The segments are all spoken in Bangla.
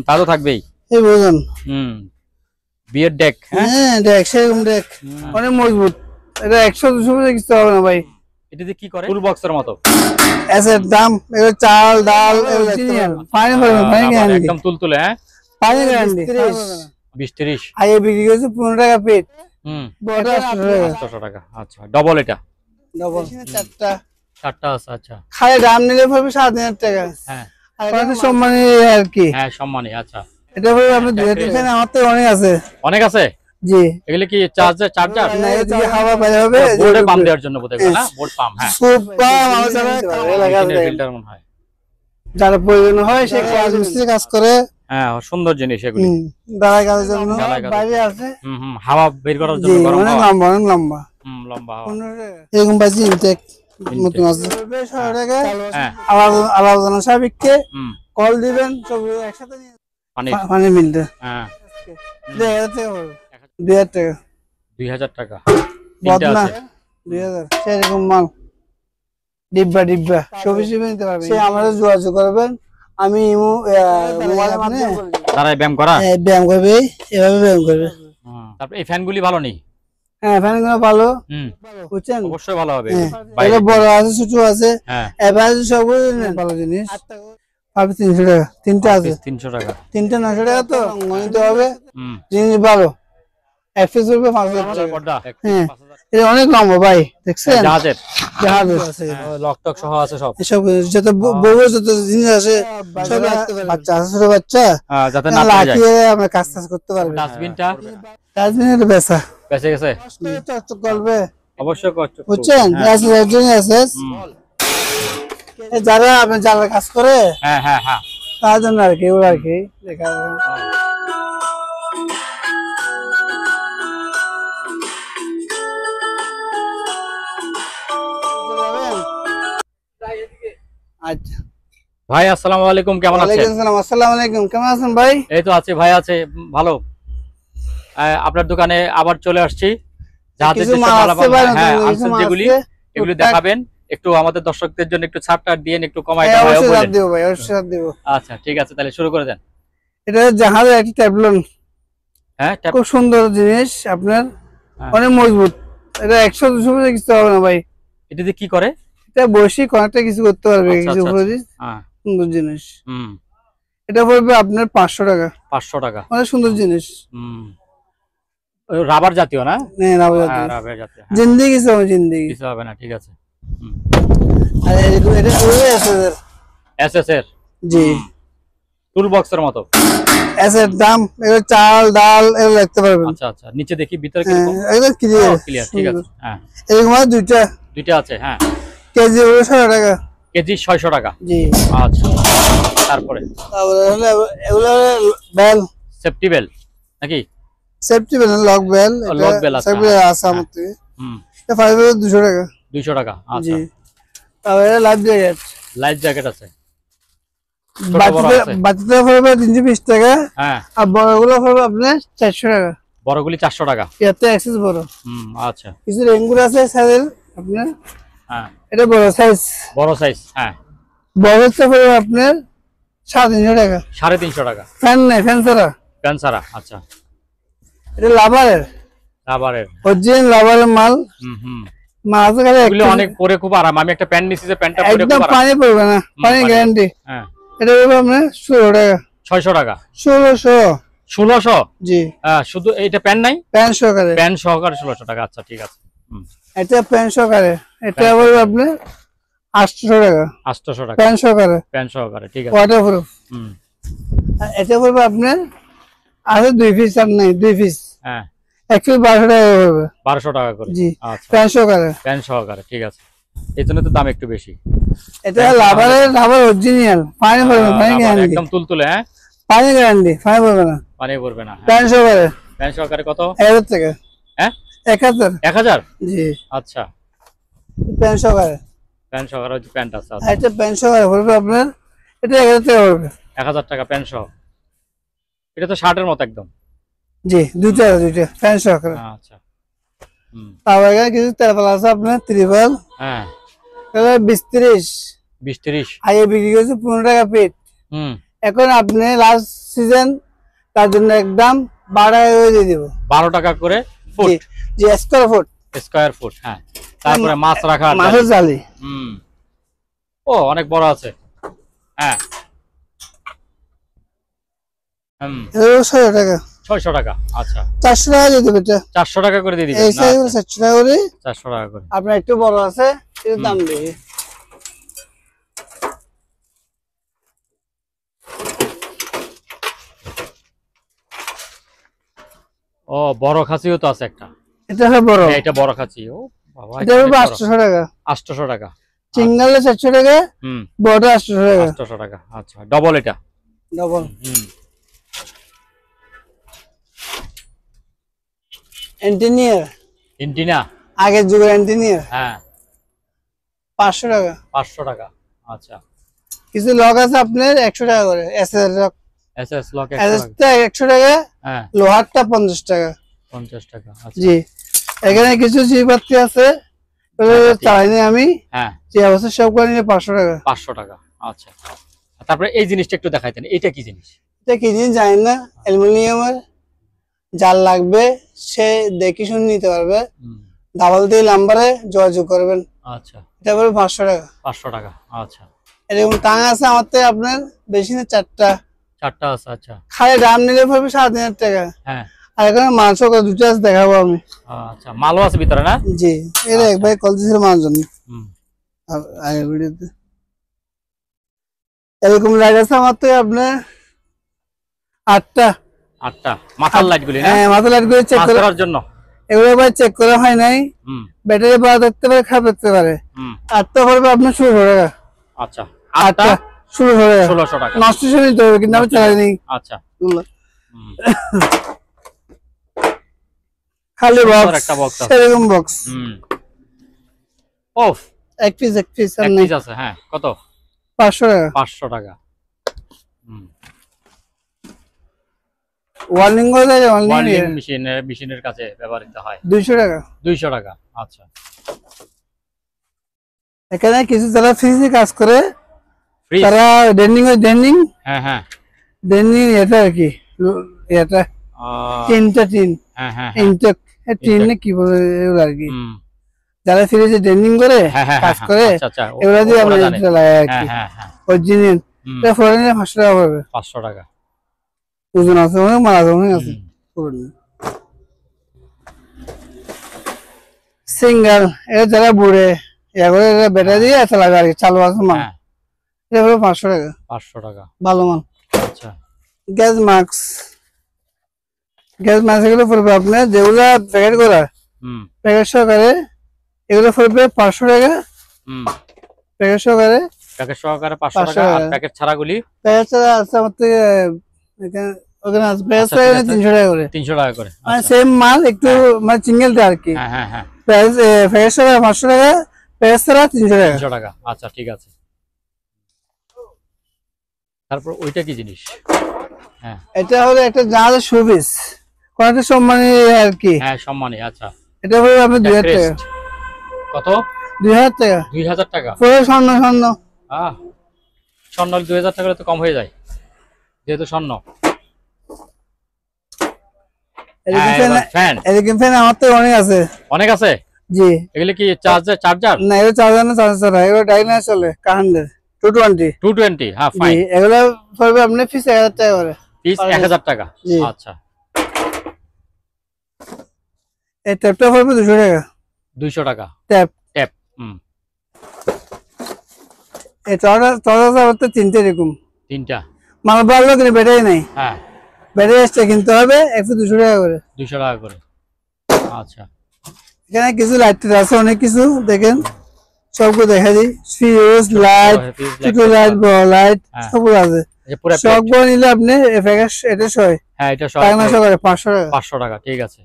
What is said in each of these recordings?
তা তো থাকবেই। এই বুঝুন বিয়ের ডেক। হ্যাঁ ডেক সেরকম ডেক অনেক মজবুত। এটা 100-200 কিছু হবে না ভাই। এটাতে কি করে? টুল বক্সের মতো। এসের দাম এগুলো চাল ডাল এগুলো পানি ভরবে পানি গ্যারান্টি একদম তুলতুলে। হ্যাঁ পানি গ্যারান্টি 20-30 আগে বিক্রি করেছে 15 টাকা পিট। বড়টা 800 টাকা। আচ্ছা ডবল এটা ডবল চারটা আছে। আচ্ছা খালি দাম নিলে পড়বে 7,000 টাকা। হ্যাঁ এটা সম্মানী আর কি। হ্যাঁ সম্মানী। আচ্ছা এটা পড়বে আপনি 2-3 ফ্যান আমার তো অনেক আছে। অনেক আছে জি। এগুলো কি চার্জার না এদিকে হাওয়া বাইরে হবে বোর্ডে পাম্প দেওয়ার জন্য বোধহয় না? Board pump. হ্যাঁ সুপার আমার যারা এলাকার ফিল্টার মনে হয় যারা প্রয়োজন হয় সে কাজ মিস্ত্রি কাজ করে। হ্যাঁ সুন্দর জিনিস এগুলি। দাঁড়ায় কাজের জন্য বাইরে আছে। হাওয়া বের করার জন্য গরম অনেক লম্বা অনেক লম্বা লম্বা হাওয়া। এরকম বাজি ইনটেক নতুন আছে 100 টাকা। আলাদা সাবিককে কল দিবেন সব একসাথে নিয়ে পানি মিলতে। হ্যাঁ 2000 টাকা 2000 টাকা বদনা 2000 সেরকম মাল ডিব্বা সবই নিতে পারবেন। সে আমাদের যোগাযোগ করবেন। আমি মোবাইলের মাধ্যমে তারাই ব্যায়াম করা ব্যায়াম করবে এভাবে ব্যায়াম করবে। তারপর এই ফ্যানগুলি ভালো নেই? হ্যাঁ ফ্যানগুলো ভালো বুঝছেন অবশ্যই ভালো হবে। এটা বড় আছে ছোট আছে। এভারেজ সবগুলো ভালো জিনিস। 300 টাকা তিনটা আছে। 300 টাকা তিনটা 900 টাকা তো নিতে হবে। জিনিস ভালো এক পিস হবে 5,000 টাকা। হ্যাঁ এটা অনেক লম্বা ভাই দেখছেন জাহাজের আছে লকটক সহ আছে সব। এসব যত বড় যত জিনিস আছে সব বাচ্চা আছে ছোট বাচ্চা যাতে না লাগিয়ে আমরা কাজ করতে পারবো। ডাস্টবিনের বেচে গেছে করবে অবশ্যই বুঝছেন। যারা আপনি যারা কাজ করে তার জন্য আর কি ওরা আর কি দেখা আচ্ছা ভাই আসসালামু আলাইকুম কেমন আছেন? ওয়ালাইকুম আসসালাম। আসসালামু আলাইকুম কেমন আছেন ভাই? এই তো আছি ভাই আছে ভালো। আপনার দোকানে আবার চলে আসছি। যেগুলি এগুলি দেখাবেন একটু আমাদের দর্শকদের জন্য একটু ছাড়টা দিয়ে একটু কমাই দেব ভাই অবশ্যই দেব। আচ্ছা ঠিক আছে তাহলে শুরু করে দেন। এটা জাহাজের একটা ট্যাবলন। হ্যাঁ খুব সুন্দর জিনিস আপনার অনেক মজবুত। এটা 100-200 কিছু হবে না ভাই। এটাতে কি করে? এটা বৈশিক অনেকটা কিছু করতে পারবে কিছু সুন্দর জিনিস। এটা পড়বে আপনার 500 টাকা। 500 টাকা অনেক সুন্দর জিনিস। রাবার জাতীয় না? রাবার জাতীয় জিন্দেগি কিছু হবে জিন্দেগি কিছু হবে না ঠিক আছে। আর এটা এসএস এর জি টুল বক্সের মতো। এসের দাম এগুলো চাল ডাল এগুলো রাখতে পারবেন। আচ্ছা আচ্ছা নিচে দেখি ভিতরে কি একদম ক্লিয়ার ঠিক আছে। হ্যাঁ এরকম দুইটা আছে। হ্যাঁ কেজি 600 টাকা কেজি 600 টাকা। জি আচ্ছা তারপরে এগুলো বেল সেফটি বেল নাকি? সেফটি বেল লক বেল আছে আমার থেকে। এটা 200 টাকা 200 টাকা। আচ্ছা তারপরে লাইফ জ্যাকেট আছে বাচ্চাদের পড়বে 320 টাকা। হ্যাঁ আর বড়গুলো পড়বে আপনার 400 টাকা। বড়গুলি 400 টাকা। এতে এক্সেস বড়। আচ্ছা কিছু রেঙ্গুর আছে সাইজের আপনার। হ্যাঁ এটা বড় সাইজ। হ্যাঁ বড়টা পড়বে আপনার 350 টাকা। 350 টাকা। ফ্যান নাই ফ্যান ছাড়া। আচ্ছা এটা লাভারের অরিজিনাল লাভারের মাল। এগুলো অনেক পরে খুব আরাম। আমি একটা প্যান্ট নিছি যে প্যান্টটা পরে খুব আরাম। পানি পড়বে না পানি গ্যারান্টি। হ্যাঁ এটা পড়বে আপনার 16 টাকা। 600 টাকা 1600 জি। শুধু এইটা প্যান্ট নাই? প্যান্ট সহকারে 1600 টাকা। আচ্ছা ঠিক আছে। এটা প্যান্ট সহকারে এটা পড়বে আপনার 800 টাকা। 800 টাকা প্যান্ট সহকারে ঠিক আছে। ওয়াটারপ্রুফ। এটা পড়বে আপনার আছে 2 পিস আর নাই 2 পিস। হ্যাঁ 1200 টাকা পড়বে। 1200 টাকা করে জি। আচ্ছা প্যান্ট সহকারে ঠিক আছে। এই জন্য তো দাম একটু বেশি। এটা রাবার অরিজিনাল পানি পড়বে পানি গ্যারান্টি একদম তুলতুলে। হ্যাঁ পানি গ্যারান্টি পানি পড়বে না। প্যান্ট সহকারে কত? 1000 টাকা। হ্যাঁ 1000 জি। আচ্ছা প্যান্ট সহকারে হচ্ছে প্যান্ট আছে। এটা প্যান্ট সহকারে পড়বে আপনার এটা 1000 টাকা পড়বে। 1000 টাকা প্যান্ট সহ। এটা তো শার্টের মতো একদম। জি দুইটা প্যান্ট সহকারে। আচ্ছা তারপরে কিছু তেরপাল আছে আপনার ত্রিপাল। হ্যাঁ 20-30 20-30 আগে বিক্রি করেছে 15 টাকা পিট। এখন আপনি লাস্ট সিজন, তার জন্য একদম 12 টাকা করে দিয়ে দিব। 12 টাকা করে ফুট, জি স্কয়ার ফুট। হ্যাঁ, তারপরে মাছ রাখার মাছের জালি। ও অনেক বড় আছে। হ্যাঁ, 600 টাকা। 600 টাকা। আচ্ছা, 400 টাকা দিয়ে দেবে এটা। 400 টাকা করে দিয়ে দিবেন এই না? সাইজ আচ্ছা, 400 টাকা করে। 400 টাকা করে। আপনার একটু বড় আছে, এর দাম বেশি। ও বড় খাসিও তো আছে একটা। এটা হলো বড়। হ্যাঁ, এটা বড় খাসি। ও বাবা, এটা হবে 800 টাকা। 800 টাকা। সিঙ্গেলে 400 টাকা, বড়টা 800 টাকা। 800 টাকা। আচ্ছা, ডবল এটা। ডবল। এন্টিনিয়ার, ইন্টিনা আগের যুগের এন্টিনিয়ার। হ্যাঁ, 500 টাকা। 500 টাকা। আচ্ছা, কিছু লক আছে আপনার 100 টাকা করে। এসএস লক, এসএস লক 100 এসএসটা 100 টাকা, হ্যাঁ, লোহারটা 50 টাকা। 50 টাকা। আচ্ছা, জি, এখানে কিছু জিপাত্তি আছে, চাইনি আমি। হ্যাঁ, যে অবস্থা সব করে নিয়ে 500 টাকা। 500 টাকা। আচ্ছা, তারপরে এই জিনিসটা একটু দেখাইতেন, এটা কি জিনিস? এটা কি জিনিস জানি না, অ্যালুমিনিয়ামের। যার লাগবে সে দেখে শুনে নিতে পারবে। ডাবল দিয়ে নাম্বারে যোগাযোগ করবেন। আচ্ছা, এটা পড়বে 500 টাকা। 500 টাকা। আচ্ছা, এরকম টাং আছে আমার থেকে, আপনার বেশি না 4টা। 4টা আছে। আচ্ছা, খালি দাম নিলে পড়বে 7,500 টাকা। হ্যাঁ, আর এখানে মাংস দুটো আছে, দেখাবো আমি। আচ্ছা, মালও আছে ভিতরে না? জি, এটা এক ভাই কল দিয়েছিল মাংস জন্য। হুম, আগের ভিডিওতে এরকম লাইট আছে আমার থেকে, আপনার 8টা। 8টা মাথার লাইটগুলি না? হ্যাঁ, মাথার লাইট গুলো চেক করার জন্য। এগুলো ভাই চেক করা হয় নাই। ব্যাটারি পাওয়া দেখতে পারে, খারাপ দেখতে পারে। 8টা পড়বে আপনার 1600 টাকা। আচ্ছা, 8টা 1600 টাকা। 1600 টাকা। নষ্ট করে নিতে হবে, কিন্তু আমি চালাইনি। আচ্ছা, খালি বক্স, একটা বক্স আছে, এরকম বক্স। ওফ, এক পিস এক পিস আছে। হ্যাঁ, কত? 500 টাকা। 500 টাকা। ওয়ার্নিং করে দেয়, ওয়ার্নিং মেশিনের কাছে ব্যবহৃত হয়। 200 টাকা। 200 টাকা। আচ্ছা, এখানে কিছু যারা ফ্রিজে কাজ করে, ফ্রিজ, তারা ডেন্ডিং। হ্যাঁ হ্যাঁ, ডেন্ডিং এটা আর কি, এটা তিনটা টিন। হ্যাঁ হ্যাঁ, ইনটেক টিন কি বলে এগুলো আর কি। যারা ফ্রিজে ডেন্ডিং করে কাজ করে, এগুলো দিয়ে আমরা এটা লাগাই আর কি। অরিজিনাল এটা ফরেনে 500 টাকা পড়বে। 500 টাকা। ওজন আছে অনেক, মারা অনেক আছে। সিঙ্গেল এটা যারা বুড়ে এগুলো ব্যাটারি দিয়ে চালাবে আর কি, চালু আছে মাল। এটা পড়বে 500 টাকা। 500 টাকা, ভালো মাল। আচ্ছা, গ্যাস মাস্ক, এগুলো পড়বে আপনার যেগুলো প্যাকেট করা, প্যাকেট সহকারে এগুলো পড়বে 500 টাকা। প্যাকেট সহকারে 500 টাকা। আর প্যাকেট ছাড়াগুলি? প্যাকেট ছাড়া আছে আমার থেকে ওখানে আছে, প্যাকেট ছাড়া 300 টাকা করে। 300 টাকা করে, মানে সেম মাল, একটু মানে সিঙ্গেলটা আর কি। হ্যাঁ হ্যাঁ হ্যাঁ, প্যাকেট ছাড়া 500 টাকা, প্যাকেট ছাড়া 300 টাকা। 300 টাকা। আচ্ছা, ঠিক আছে। তারপর ওইটা কি জিনিস? হ্যাঁ, এটা হলো একটা জাহাজের শোপিস, কোনটা সম্মানী আর কি। হ্যাঁ, সম্মানী। আচ্ছা, এটা হলো আপনার 2000 টাকা। কত? 2000 টাকা। 2000 টাকা। পুরো স্বর্ণ। স্বর্ণ 2000 টাকা তো কম হয়ে যায়, যেহেতু স্বর্ণ। এরকম ফ্যান আমার তো অনেক আছে। অনেক আছে? জি। এগুলো কি চার্জার? না, এগুলো চার্জার না, চার্জার না, এগুলো ডাইনার চলে, কারেন্টের। 220। হ্যাঁ, ফাইন। এগুলো পড়বে আপনি পিস 1000 টাকা করে। পিস 1000 টাকা। আচ্ছা, এই ট্যাপটা পড়বে 200 টাকা। 200 টাকা ট্যাপ। এই চার্জার তিনটে এরকম। তিনটা মাল ভালো, কিন্তু ব্যাটারি নাই। হ্যাঁ, ব্যাটারি এক্সট্রা কিনতে হবে, 200 টাকা করে। 200 টাকা করে। আচ্ছা, এখানে কিছু লাইট আছে, অনেক কিছু দেখেন, সবগুলো দেখা দিই। ফিউজ লাইট, ছোট লাইট, বড় লাইট, সবগুলো আছে। সবগুলো নিলে আপনি এটা সহ, হ্যাঁ, এটা সহ 500 টাকা। 500 টাকা, ঠিক আছে।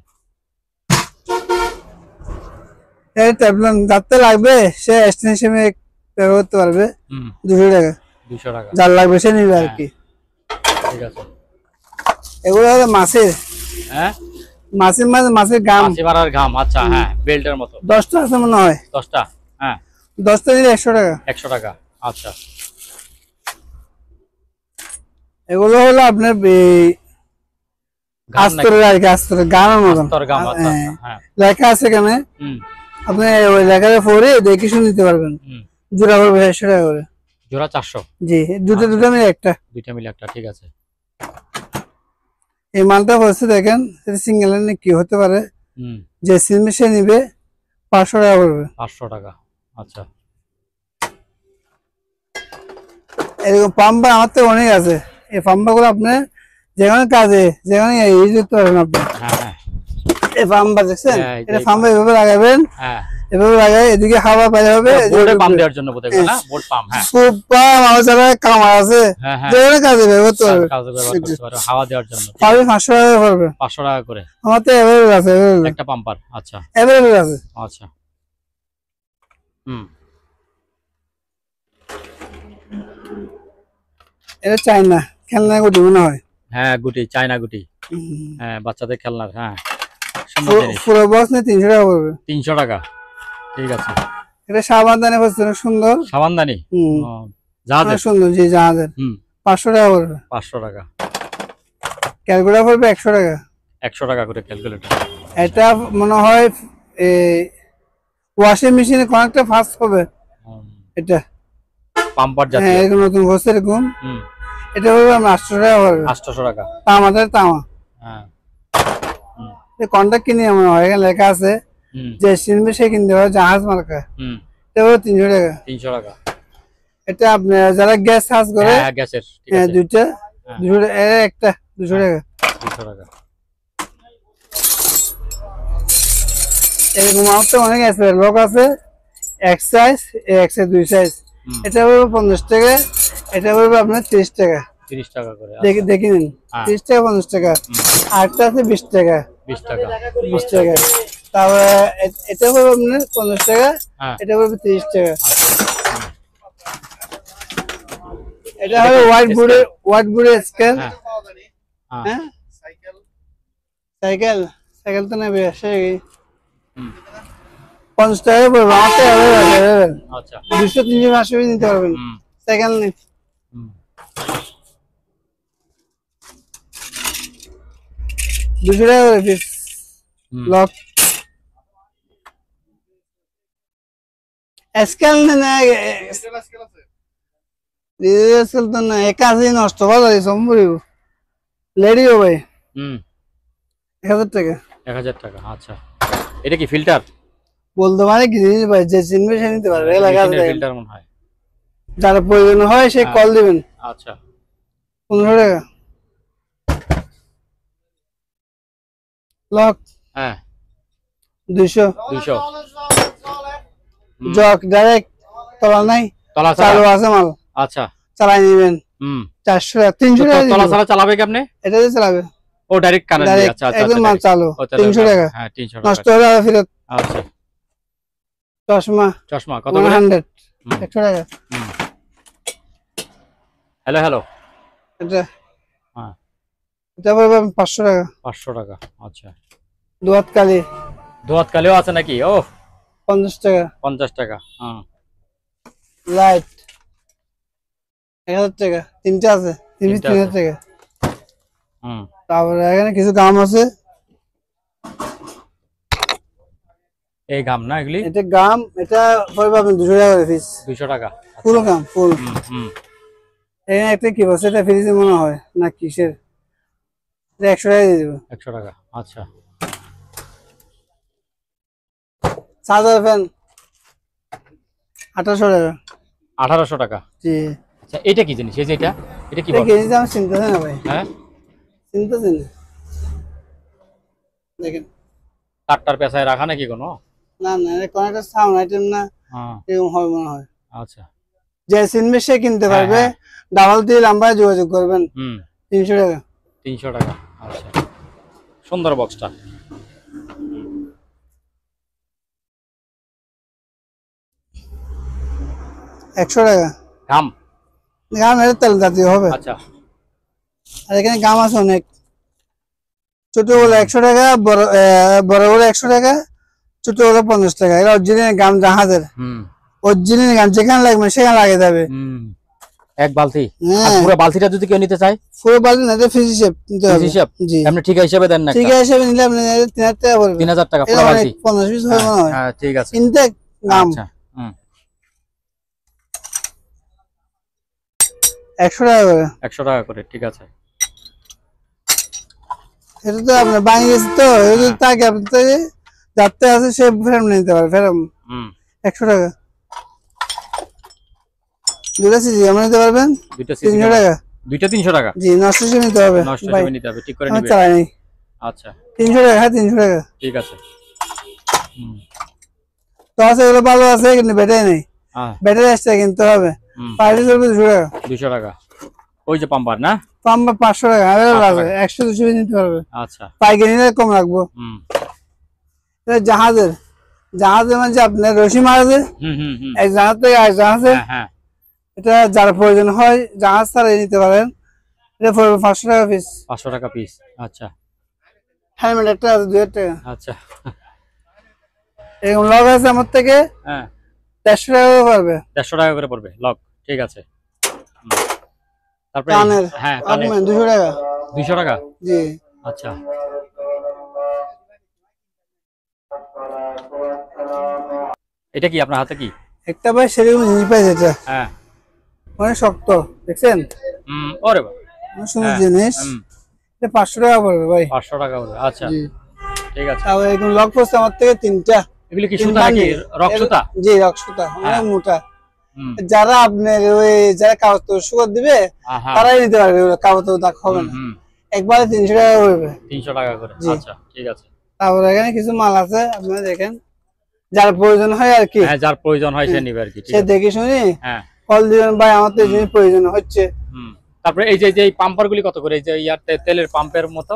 এই ট্যাবলেট যাতে লাগবে সে এক্সটেনশন ব্যবহার করতে পারবে। 200 টাকা। 200 টাকা, যার লাগবে সে নিবে আর কি। ঠিক আছে। এগুলো হলো মাছের, হ্যাঁ, মাছের গাম, মাছি মারার ঘাম। আচ্ছা, হ্যাঁ, বেল্টের মতো। 10টা আছে মনে হয়। 10টা, হ্যাঁ, 10টা নিলে 100 টাকা। 100 টাকা। আচ্ছা, এগুলো হলো আপনার আস্তরের আর কি, আস্তরের গামের মতন লেখা আছে এখানে, আপনি ওই লেখাটা পড়ে দেখে শুনে নিতে পারবেন। জোড়া পড়বে 150 টাকা করে। জোড়া 400? জি, দুটো মিলে একটা। দুইটা মিলে একটা, ঠিক আছে। এই মালটা বলছে দেখেন, সিঙ্গেল হ্যান্ড কি হতে পারে, যে সিম সে নিবে 500 টাকা পড়বে। 500 টাকা, আচ্ছা। এরকম পাম্পা আমার তো অনেক আছে। এই পাম্পা গুলো আপনি যেখানে কাজে যেখানে ইউজ করতে পারবেন আপনি। এই পাম্পা দেখছেন, এটা পাম্পা এভাবে লাগাবেন, এভাবে লাগাই এদিকে হাওয়া বাইরে হবে, বোর্ডে পাম্প দেওয়ার জন্য বোধ হয় না, বোর্ড পাম্প। হ্যাঁ, খুব পাম্প আমার যারা কামার আছে যেখানে কাজে ব্যবহার করতে পারবে, হাওয়া দেওয়ার জন্য। 500 টাকা পড়বে। 500 টাকা করে আমার তো অ্যাভেলেবল আছে, একটা পাম্পার। আচ্ছা, অ্যাভেলেবল আছে। আচ্ছা, এটা চাইনা খেলনা গুটি মনে হয়। হ্যাঁ, গুটি, চায়না গুটি। হ্যাঁ, বাচ্চাদের খেলনার। হ্যাঁ, পুরো বক্স নিয়ে 300 টাকা পড়বে। 300 টাকা, ঠিক আছে। এটা সাবানদানি হচ্ছে সুন্দর, সাবানদানি জাহাজের সুন্দর, জি জাহাজের। 500 টাকা পড়বে। 500 টাকা। ক্যালকুলেটর পড়বে 100 টাকা। 100 টাকা করে ক্যালকুলেটর। এটা মনে হয় ওয়াশিং মেশিনে কোনটা ফাস্ট হবে এটা, পাম্পার জাতীয়। হ্যাঁ, এরকম নতুন বসে এরকম। এটা হবে 800 টাকা পড়বে। 800 টাকা আমাদের তামা। হ্যাঁ, কন্টাক্ট কিনে মনে হয়, এখানে লেখা আছে যে সিনবে সে কিনতে হবে, জাহাজ মার্কা। এটা হবে 300 টাকা। 300 টাকা। এটা আপনি যারা গ্যাস চার্জ করে, হ্যাঁ, গ্যাসের, ঠিক হ্যাঁ, আছে। দুইটা 200 টাকা, একটা 200 টাকা। 200 টাকা। এরকম আমার তো অনেক আছে, লোক আছে, এক সাইজ, এক সাইজ, 2 সাইজ। এটা পড়বে 50 টাকা, এটা পড়বে আপনার 30 টাকা। 30 টাকা করে। দেখে নিন, 30 টাকা, 50 টাকা। আরেকটা আছে 20 টাকা। 20 টাকা। 20 টাকা। তারপরে এটা পড়বে আপনার 50 টাকা, এটা পড়বে 30 টাকা। এটা হলো হোয়াইট বোর্ডের স্কেল। হ্যাঁ, সাইকেল তো নেবে, সেই 50 টাকা পড়বে। আমার তো আচ্ছা, 200-300 মাসে নিতে পারবেন সাইকেল নেই। 200 টাকা করে পিস লক। স্কেল না, স্কেল তো না, এক আছে নষ্ট করা যায় সম্ভব। লেডি ও ভাই 1000 টাকা। 1000 টাকা, আচ্ছা। এটা কি ফিল্টার? বলতে পারে কি জিনিস ভাই, যে চিনবে সে নিতে পারবে। এলাকা ফিল্টার মনে হয়, যারা প্রয়োজন হয় সে কল দিবেন। আচ্ছা, 15 টাকা লক। হ্যাঁ, 200। জক ডাইরেক্ট, তলা নাই, তলা চালু আছে মাল। আচ্ছা, চালাই নিবেন। 400 টাকা। 300 টাকা তলা ছাড়া চালাবে কি আপনি? এটা দিয়ে চালাবে। ও ডাইরেক্ট কারেন্ট দিয়ে। আচ্ছা, আচ্ছা, একদম মাল চালু। 300 টাকা। হ্যাঁ, 300 টাকা। নষ্ট হলে ফেরত। আচ্ছা, চশমা কত করে? 100, 100 টাকা। হ্যালো। এটা হ্যাঁ, এটা পড়বে 500 টাকা। 500 টাকা, আচ্ছা। দুহাত কালি, দুহাত কালিও আছে নাকি? ও, 50 টাকা। 50 টাকা। হ্যাঁ, লাইট 1000 টাকা। তিনটা আছে, 3000 টাকা। তারপরে এখানে কিছু গাম আছে। এই গাম না এগুলি? এটা গাম, এটা পড়বে আপনি 200 টাকা করে পিস। 200 টাকা পুরো গাম, ফুল। এখানে একটা কি বসে, এটা ফ্রিজে মনে হয় না কিসের, এটা 100 টাকা দিয়ে দেবো। 100 টাকা, আচ্ছা। চার্জার ফ্যান 1800 টাকা। 1800 টাকা, জি। আচ্ছা, এটা কি জিনিস? এই যে এটা কি বলে? এটা জিনিস আমি চিনতেছি না ভাই। হ্যাঁ, চিনতেছি না। দেখেন তারটার পেছায় রাখা নাকি কোনো? না, এটা কোন একটা সাউন্ড আইটেম না, এরকম হয় মনে হয়। আচ্ছা, যে চিনবে সে কিনতে পারবে। ডাবল দিয়ে নাম্বারে যোগাযোগ করবেন। 300 টাকা। 300 টাকা, আচ্ছা। সুন্দর বক্সটা। 100 টাকা। গাম এর তেল জাতীয় হবে। আচ্ছা, আর এখানে গাম আছে অনেক। ছোট বলে 100 টাকা, বড় বলে 100 টাকা, ছোট বলে 50 টাকা। এটা অরিজিনাল গাম, জাহাজের অরিজিনাল গাম। যেখানে লাগবে সেখানে লাগিয়ে যাবে। এক বালতি। আর হ্যাঁ পুরো বালতিটা যদি কেউ নিতে চায়? পুরো বালতি না, ফ্রিজ হিসেব নিতে হবে। হিসাব? জি আপনি ঠিকা হিসেবে দেন না? ঠিকা হিসেবে নিলে আপনি 3000 টাকা পড়বে। 3000 টাকা পুরো বালতি? 50 পিস হবে মনে হয়। হ্যাঁ ঠিক আছে। ইনটেক নাম আচ্ছা। 100 টাকা করে। 100 টাকা করে, ঠিক আছে। এটা তো আপনার বানিয়ে গেছে তো, এটা তাকে আপনি যাতে আছে সে ফ্রেম নিতে পারে, ফ্রেম 100 টাকা। দুটো সিজি আমরা নিতে পারবেন দুটো 300 টাকা। দুইটা 300 টাকা? জি 900 নিতে হবে। 900 নিতে হবে, ঠিক করে আমি নিবে। চালাই নাই। আচ্ছা 300 টাকা, হ্যাঁ 300 টাকা। ঠিক আছে। তো আছে এগুলো ভালো আছে কিন্তু ব্যাটারি নেই, হ্যাঁ ব্যাটারি এক্সট্রা কিনতে হবে। পার্টি চলবে 200 টাকা। 200 টাকা ওই যে পাম্পার না? পাম্পা 500 টাকা আছে, 100-200 পিস নিতে পারবে। আচ্ছা পাইকারি নিলে কম রাখবো। এটা জাহাজের মানে আপনার রশি মারাজে এক জাহাজ থেকে এক জাহাজে, হ্যাঁ এটা যার প্রয়োজন হয় জাহাজ ছাড়া নিতে পারেন। এটা পড়বে 500 টাকা পিস। 500 টাকা পিস। আচ্ছা হেলমেট একটা আছে 2000 টাকা। আচ্ছা এরকম লগ আছে আমার থেকে, হ্যাঁ 150 টাকা করে পড়বে। 150 টাকা করে পড়বে লক, ঠিক আছে। তারপরে কানের হ্যাঁ কানের 200 টাকা। 200 টাকা? জি আচ্ছা এটা কি আপনার হাতে কি? একটা ভাই সেরকম জিনিস পাইছে, এটা হ্যাঁ অনেক শক্ত, দেখছেন? ওরে বাবা, অনেক সুন্দর জিনিস। এটা 500 টাকা পড়বে ভাই। 500 টাকা করে, আচ্ছা জি ঠিক আছে। তাও এরকম লক পড়ছে আমার থেকে 3টা। এগুলি কি সুতা নাকি রক সুতা? জি রক সুতা, অনেক মোটা। যারা আপনার ওই যারা কাগজ শুকর দিবে তারাই নিতে পারবে, কাগজ দাগ হবে না। একবারে 300 টাকা পড়বে। 300 টাকা করে, আচ্ছা ঠিক আছে। তারপর এখানে কিছু মাল আছে আপনারা দেখেন, যার প্রয়োজন হয় আর কি। হ্যাঁ যার প্রয়োজন হয় সে নিবে আর কি, সে দেখে শুনি হ্যাঁ কল দিবেন ভাই আমার তো এই জিনিস প্রয়োজন হচ্ছে। তারপরে এই যে এই পাম্পার গুলি কত করে? এই যে ইয়ার তেলের পাম্পের মতো,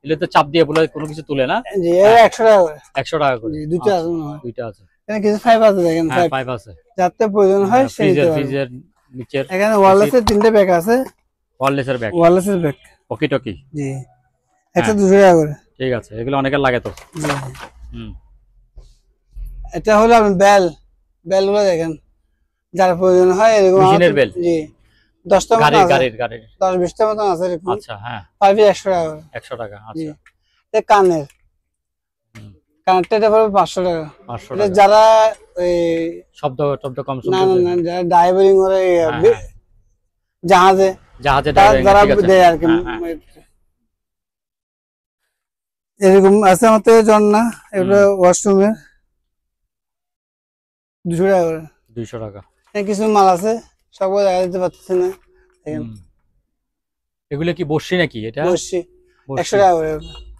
এগুলো তো চাপ দিয়ে বলে কোনো কিছু তুলে না? জি 100 টাকা করে। 100 টাকা করে, দুটো আছে মনে হয়। দুইটা আছে এখানে কিছু পাইপ আছে দেখেন, পাইপ আছে যাতে প্রয়োজন হয় সে নিতে পারবে। ফ্রিজের নিচের এখানে ওয়্যারলেসের 3টে ব্যাগ আছে। ওয়্যারলেসের ব্যাগ? ওয়্যারলেসের ব্যাগ পকি টকি? জি এটা 200 টাকা করে। ঠিক আছে, এগুলো অনেকের লাগে তো। এটা হলো আপনি বেলগুলো দেখেন, যার প্রয়োজন হয় এরকম মেশিনের বেল? জি 10টা মতো আছে, গাড়ির 10-20টা মতো আছে এরকম। আচ্ছা হ্যাঁ পাইপে 100 টাকা করে। 100 টাকা, আচ্ছা। এটা কানের এটা পড়বে 500 টাকা। 500 এটা টাকা। যারা এই শব্দ কম না শুনতে? না যারা ড্রাইভিং করে জাহাজে যারা দেয় আর কি। এরকম আছে আমার থেকে ঝর্ণা, এগুলো ওয়াশরুমের 200 টাকা করে। 200 টাকা। কিছু মাল আছে সবগুলো দেখা দিতে পারতেছে না, এগুলো কি বর্ষি নাকি? এটা বসছি 100 টাকা করে।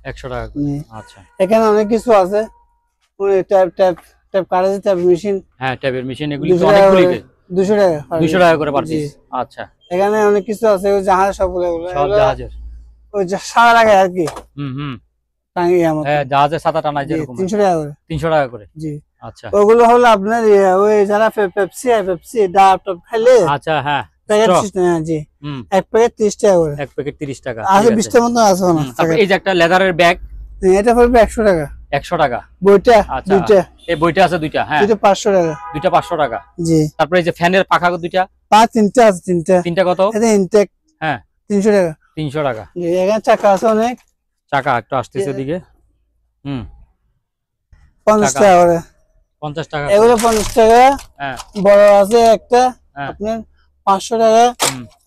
100 টাকা করে, আচ্ছা। এখানে অনেক কিছু আছে, ট্যাপ কাটাছে, ট্যাপ মেশিন। হ্যাঁ ট্যাপের মেশিন, এগুলি তো অনেকগুলি 200 টাকা। 200 টাকা করে পার পিস, আচ্ছা। এখানে অনেক কিছু আছে, ওই জাহাজ সবগুলো সব জাহাজের ওই সারা লাগে আর কি। হ্যাঁ জাহাজের ছাতা টানায় যেরকম 300 টাকা করে। 300 টাকা করে, জি আচ্ছা। ওগুলো হলো আপনার ওই যারা পেপসি ডাব টপ খাইলে, আচ্ছা হ্যাঁ প্যাকেট জি এক প্যাকেট 30 টাকা করে। এক প্যাকেট 30 টাকা আছে 20টা মতো আছে না। তারপর এই যে একটা লেদারের ব্যাগ, এটা পড়বে 100 টাকা। 100 টাকা বইটা দুইটা? এই বইটা আছে দুইটা, হ্যাঁ দুইটা 500 টাকা। দুইটা 500 টাকা, জি। তারপরে এই যে ফ্যানের পাখা দুইটা? 3টা আছে, তিনটা কত? এটা ইনটেক, হ্যাঁ 300 টাকা। 300 টাকা। জি এখানে চাকা আছে অনেক, চাকা একটু আসতেছে দিকে, 50 টাকা করে। 50 টাকা এগুলো 50 টাকা। হ্যাঁ বড় আছে একটা আপনার 500 টাকা,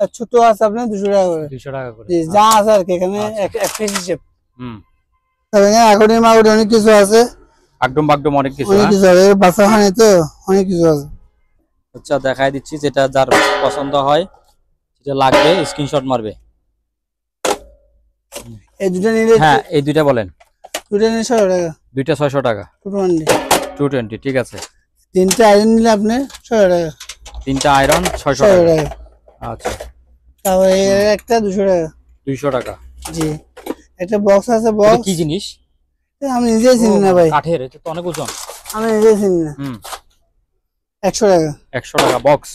আর ছোট আছে আপনার 200 টাকা করে। 200 টাকা করে, জি যা আছে আর কি এখানে এক পিস হিসেব। এখানে আগুনের মাগুর অনেক কিছু আছে, একদম অনেক কিছু আছে, বাচ্চা খানে তো অনেক কিছু আছে। আচ্ছা দেখাই দিচ্ছি, যেটা যার পছন্দ হয় যেটা লাগবে স্ক্রিনশট মারবে। এই দুটো নিলে, হ্যাঁ এই দুইটা বলেন। দুটো নিলে 600 টাকা। দুইটা 600 টাকা, 220, ঠিক আছে। 3টা আয়রন নিলে আপনি 600 টাকা। 3টা আয়রন 600 টাকা, আচ্ছা। তারপরে একটা 200 টাকা। 200 টাকা, জি। একটা বক্স আছে, বক্স কি জিনিস আমি নিজেই চিনি না ভাই, কাঠের, এটা তো অনেক ওজন। আমি নিজেই চিনি না। 100 টাকা। 100 টাকা বক্স।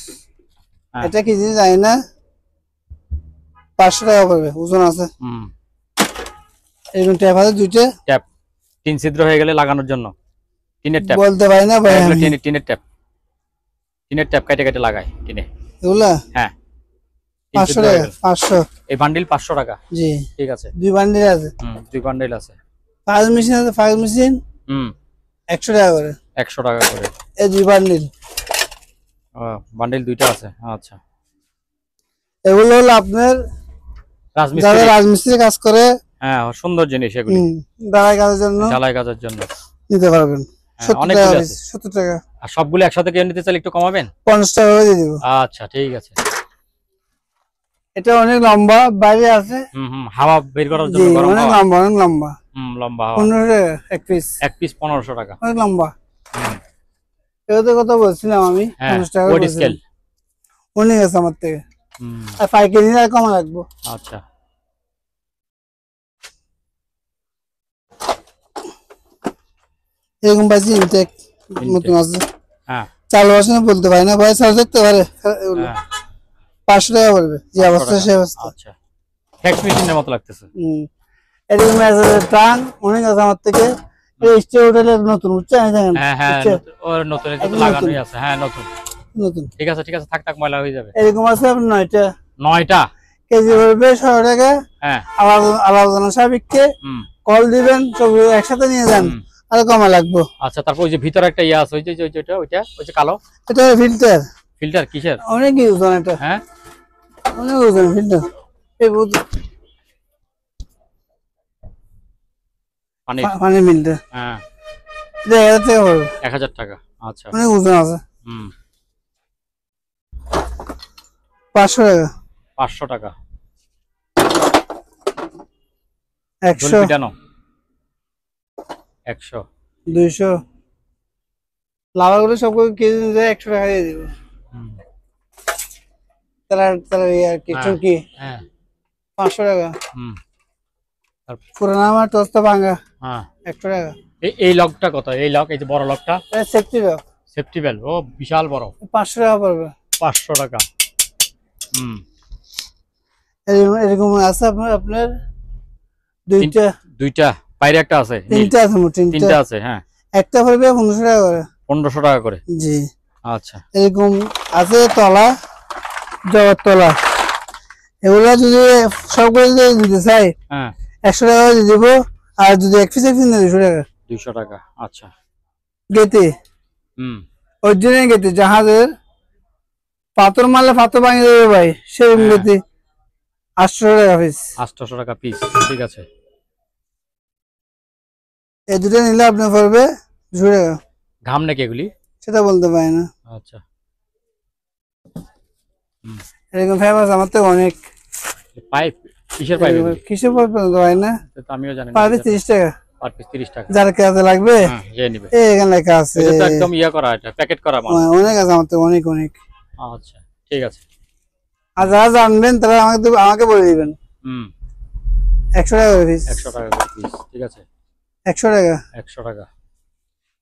এটা কি জিনিস জানি না, 500 টাকা পড়বে, ওজন আছে। এরকম ট্যাপ আছে দুইটা, ট্যাপ 3 ছিদ্র হয়ে গেলে লাগানোর জন্য। টিনের ট্যাপ বলতে পারি না ভাই, টিনের ট্যাপ কেটে লাগায় টিনে, এগুলা হ্যাঁ 500 টাকা 500 এই বান্ডিল 500 টাকা। জি ঠিক আছে, 2 বান্ডিল আছে। 2 বান্ডিল আছে। ফাজ মেশিন আছে, ফাজ মেশিন 100 টাকা করে। 100 টাকা করে এই 2 বান্ডিল। বান্ডিল 2টা আছে। আচ্ছা, এগুলো হলো আপনার যারা রাজমিস্ত্রি কাজ করে, হ্যাঁ সুন্দর জিনিস এগুলি, ঢালাই কাজের জন্য, ঢালাই কাজের জন্য নিতে পারবেন। 70 টাকা, 70 টাকা। আর সবগুলো একসাথে কেউ নিতে চাইলে একটু কমাবেন? 50 টাকা করে দিয়ে দিব। আচ্ছা ঠিক আছে। এটা অনেক লম্বা, বাইরে আছে। হাওয়া বের করার জন্য গরম অনেক হাওয়া। লম্বা, অনেক লম্বা। লম্বা হাওয়া। 15 টাকা এক পিস। এক পিস 1500 টাকা। অনেক লম্বা। এটা কত বলছিলাম আমি? 50 টাকা করে স্কেল। অনেক আছে আমার থেকে। আর পাইকারি নিলে কম রাখবো। আচ্ছা, এরকম পাইছি ইনটেক নতুন আছে। হ্যাঁ, চালু আছে না বলতে পারি না ভাই, চালু থাকতে পারে। 500 টাকা পড়বে, যে অবস্থা সে অবস্থা। আচ্ছা, ফ্যাক্স মেশিনের মতো লাগতেছে। এরকম আছে টান, অনেক আছে আমার থেকে। এই স্টে হোটেলের নতুন, বুঝছেন? হ্যাঁ হ্যাঁ, ওর নতুন, এটা তো লাগানোই আছে। হ্যাঁ নতুন নতুন। ঠিক আছে ঠিক আছে, থাক থাক, ময়লা হয়ে যাবে। এরকম আছে আপনার 9টা। 9টা কেজি পড়বে 100 টাকা। হ্যাঁ, আলাদা সাবিককে কল দিবেন, সব একসাথে নিয়ে যান, আর কমা লাগবে। আচ্ছা, তারপর ওই যে ভিতরে একটা ইয়া আছে, ওই যে ওইটা কালো, এটা ফিল্টার। ফিল্টার কিসের? অনেক ওজন এটা। হ্যাঁ, অনেক ওজন ফিল্টার। এই পানি ফিল্টার। হ্যাঁ, এটা 1000 টাকা পড়বে। 1000 টাকা। আচ্ছা, অনেক ওজন আছে। 500 টাকা। 500 টাকা। 100 100 200 লাভার গুলো সব কেজি 100 টাকা দিয়ে দিব। তারা আর কি চুমকি 500 টাকা। পুরানা আমার টস্তা ভাঙা 100 টাকা। এই লকটা কত? এই লক, এই যে বড় লকটা, সেফটি লক, সেফটি বেল, ও বিশাল বড়। 500 টাকা পড়বে। 500 টাকা। এরকম আছে আপনার দুইটা, বাইরে একটা আছে, তিনটা আছে, তিনটা আছে। হ্যাঁ, একটা পড়বে 1500 টাকা করে। 1500 টাকা করে। জি। আচ্ছা, এরকম আছে তলা, জগৎ তলা। এগুলা যদি সবগুলো যদি দিতে চাই, 100 টাকা দিয়ে দিব। আর যদি এক পিস নিয়ে 200 টাকা। 200 টাকা। আচ্ছা, গেতে অরিজিনাল গেতে, জাহাজের পাথর মারলে পাথর ভাঙিয়ে দেবে ভাই, সেই গেতে 800 টাকা পিস। 800 টাকা পিস। ঠিক আছে, এই দুটো নিলে আপনার পড়বে 200 টাকা। ঘাম নাকি এগুলি? সেটা বলতে পারি না। আচ্ছা, এরকম ফেমাস আমার তো অনেক। পাইপ কিসের পাইপ? কিসের পাইপ হয় না, আমিও জানি না। পার পিস 30 টাকা। পার পিস 30 টাকা। যার কাছে লাগবে নিবে। এখানে লেখা আছে। এটা তো একদম ইয়া করা, এটা প্যাকেট করা মাল। অনেক আছে আমার তো, অনেক অনেক। আচ্ছা, ঠিক আছে। আর যারা জানবেন তারা আমাকে বলে দিবেন। 100 টাকা করে পিস। 100 টাকা করে পিস। ঠিক আছে, 100 টাকা। 100 টাকা।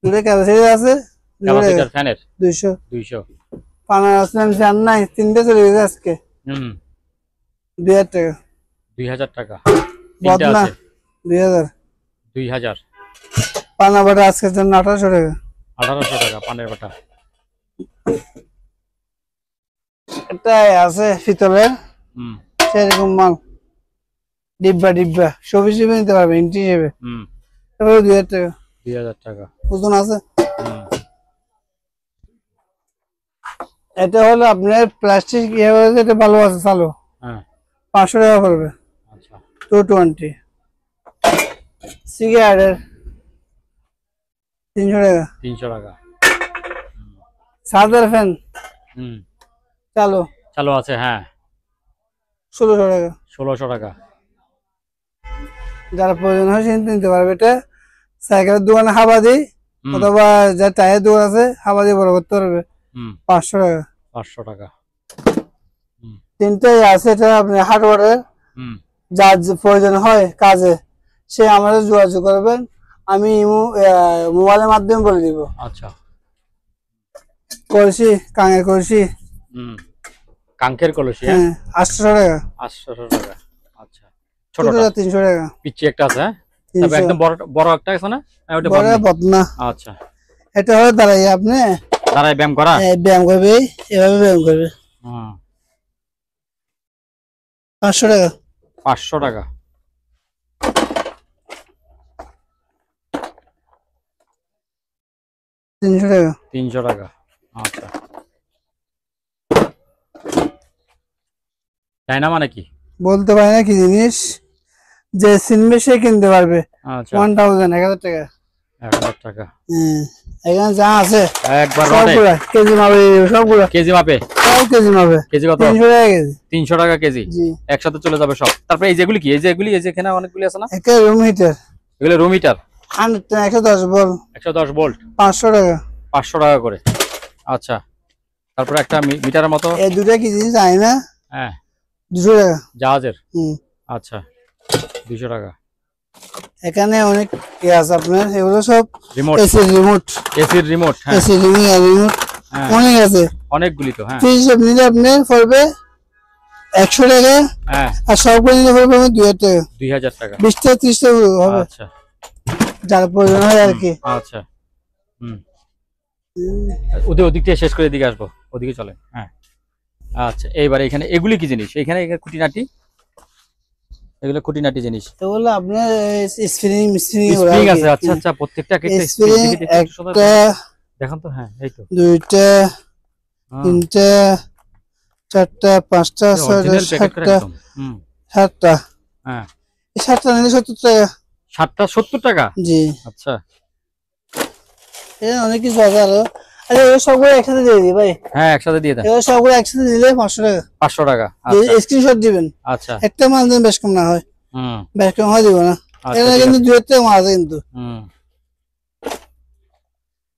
দুটো ক্যাপাসিটি আছে, ক্যাপাসিটর ফ্যানের 200। 200। পানার আসলাম ফ্যান নাই, তিনটে চলে গেছে আজকে। 2000 টাকা। 2000 টাকা। বদনা 2000। 2000। পানা বাটা আজকের জন্য 1800 টাকা। 1800 টাকা পানের বাটা। এটা আছে পিতলের, সেরকম মাল, ডিব্বা সবই নিতে পারবে ইঞ্চি হিসেবে। 2000 টাকা। 2000 টাকা ওজন আছে। এটা হলো আপনার প্লাস্টিক, এটা ভালো আছে, চালু। 500 টাকা পড়বে। আচ্ছা, 220। সিগারেটের 300 টাকা। 300 টাকা। চার্জার ফ্যান চালু আছে। হ্যাঁ, 1600 টাকা। 1600 টাকা। যারা প্রয়োজন হয় সে নিতে পারবে। এটা সাইকেলের দোকানে হাবা দিই, অথবা যা টায়ার দোকান আছে হাবা দিয়ে বড় করতে পারবে। 500 টাকা। 500 টাকা। তিনটাই আছে। এটা আপনি হার্ডওয়্যারের, যার প্রয়োজন হয় কাজে সে আমাদের যোগাযোগ করবেন, আমি মোবাইলের মাধ্যমে বলে দিব। আচ্ছা, কলসি, কাঙের কলসি, কাঙ্কের কলসি। 800 টাকা। 800 টাকা। আচ্ছা, ছোটটা 300 টাকা। পিচ্চি একটা আছে। তবে একদম বড় একটা আছে না? ওটা বদনা। আচ্ছা, এটা হলো দাঁড়াই, আপনি দাঁড়াই ব্যায়াম করা, ব্যায়াম করবে, এভাবে ব্যায়াম করবে। 500 টাকা। 500 টাকা। 300 টাকা। 300 টাকা। আচ্ছা, তাই না? মানে কি বলতে পারি না কি জিনিস, যে চিনবে সে কিনতে পারবে। আচ্ছা, 1000 টাকা। 1000 টাকা এখানে যা আছে একবার সবগুলা কেজি মাপে, সবগুলা কেজি মাপে। সব কেজি মাপে। কেজি কত? 300 টাকা কেজি। 300 টাকা কেজি। জি। একসাথে চলে যাবে সব। তারপরে এই যেগুলি কি, এই যেগুলি, এই যে এখানে অনেকগুলি আছে না, একটা রুম হিটার এগুলো রুম হিটার 110 ভোল্ট, 110 ভোল্ট, 500 টাকা। 500 টাকা করে। আচ্ছা, তারপরে একটা মিটারের মতো, এই দুটা কি জিনিস জানি না। হ্যাঁ, 200 টাকা। জাহাজের। হুম। আচ্ছা, 200 টাকা। এখানে অনেক ইয়ে আছে আপনার, এগুলো সব রিমোট, এসি রিমোট, এসির রিমোট। হ্যাঁ, এসি রিমোট হ্যাঁ, অনেক আছে। অনেকগুলি তো। হ্যাঁ, হিসাব নিলে আপনার পড়বে 100 টাকা, হ্যাঁ, আর সবগুলো নিলে পড়বে 2000 টাকা। 2000 টাকা। 20 টাকা 30 টাকা হবে, আচ্ছা, যার প্রয়োজন হয় আর কি। আচ্ছা, হুম, ওদিক থেকে শেষ করে এদিকে আসবো, ওদিকে চলে। হ্যাঁ, আচ্ছা, এইবার এখানে এগুলি কি জিনিস? এখানে খুঁটিনাটি, এগুলো খুঁটিনাটি জিনিস। এগুলো আপনার স্প্রিং স্প্রিং আছে। আচ্ছা, আচ্ছা, প্রত্যেকটা একটা স্প্রিং, একটা, দেখুন তো। হ্যাঁ, এই তো। দুইটা, তিনটা, চারটা, পাঁচটা, ছয়টা, সাতটা, হুম, 7টা। হ্যাঁ, এই 7টা নিলে 70 টাকা। 7টা 70 টাকা। জি। আচ্ছা, অনেক কিছু আছে আরো। আরে এগুলো সবগুলো একসাথে দিয়ে দিই ভাই। হ্যাঁ, একসাথে দিয়ে দেন। এগুলো সবগুলো একসাথে নিলে 500 টাকা। 500 টাকা। আচ্ছা, স্ক্রিনশট দিবেন। আচ্ছা, একটা মাল দিন, বেশ কম না হয়। হুম, বেশ কম হয় দিব না। আচ্ছা, এখানে ঠিক কিন্তু আছে। 2 টাকা মাল আছে কিন্তু। হুম,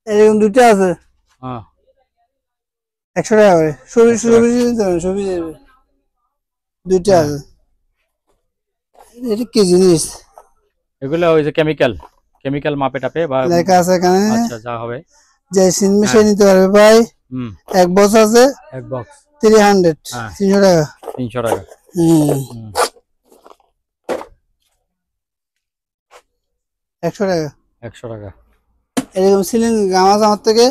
এরকম দুটো আছে হ্যাঁ, 100 টাকা করে। সবজি 100 টাকা। দিতে হবে, সবজি দেবে। দুইটা হ্যাঁ। আছে। এটা কি জিনিস এগুলো ওই যে কেমিক্যাল, কেমিক্যাল মাপে টাপে বা লেখা আছে এখানে? আচ্ছা, যা হবে। যে চিনবে সে হ্যাঁ। নিতে পারবে ভাই। হুম, এক বক্স আছে এক বক্স 300, হ্যাঁ। 300 টাকা। 300 টাকা। হুম, হুম, 100 টাকা। 100 টাকা। এরকম সিলিং গাম আছে আমার থেকে।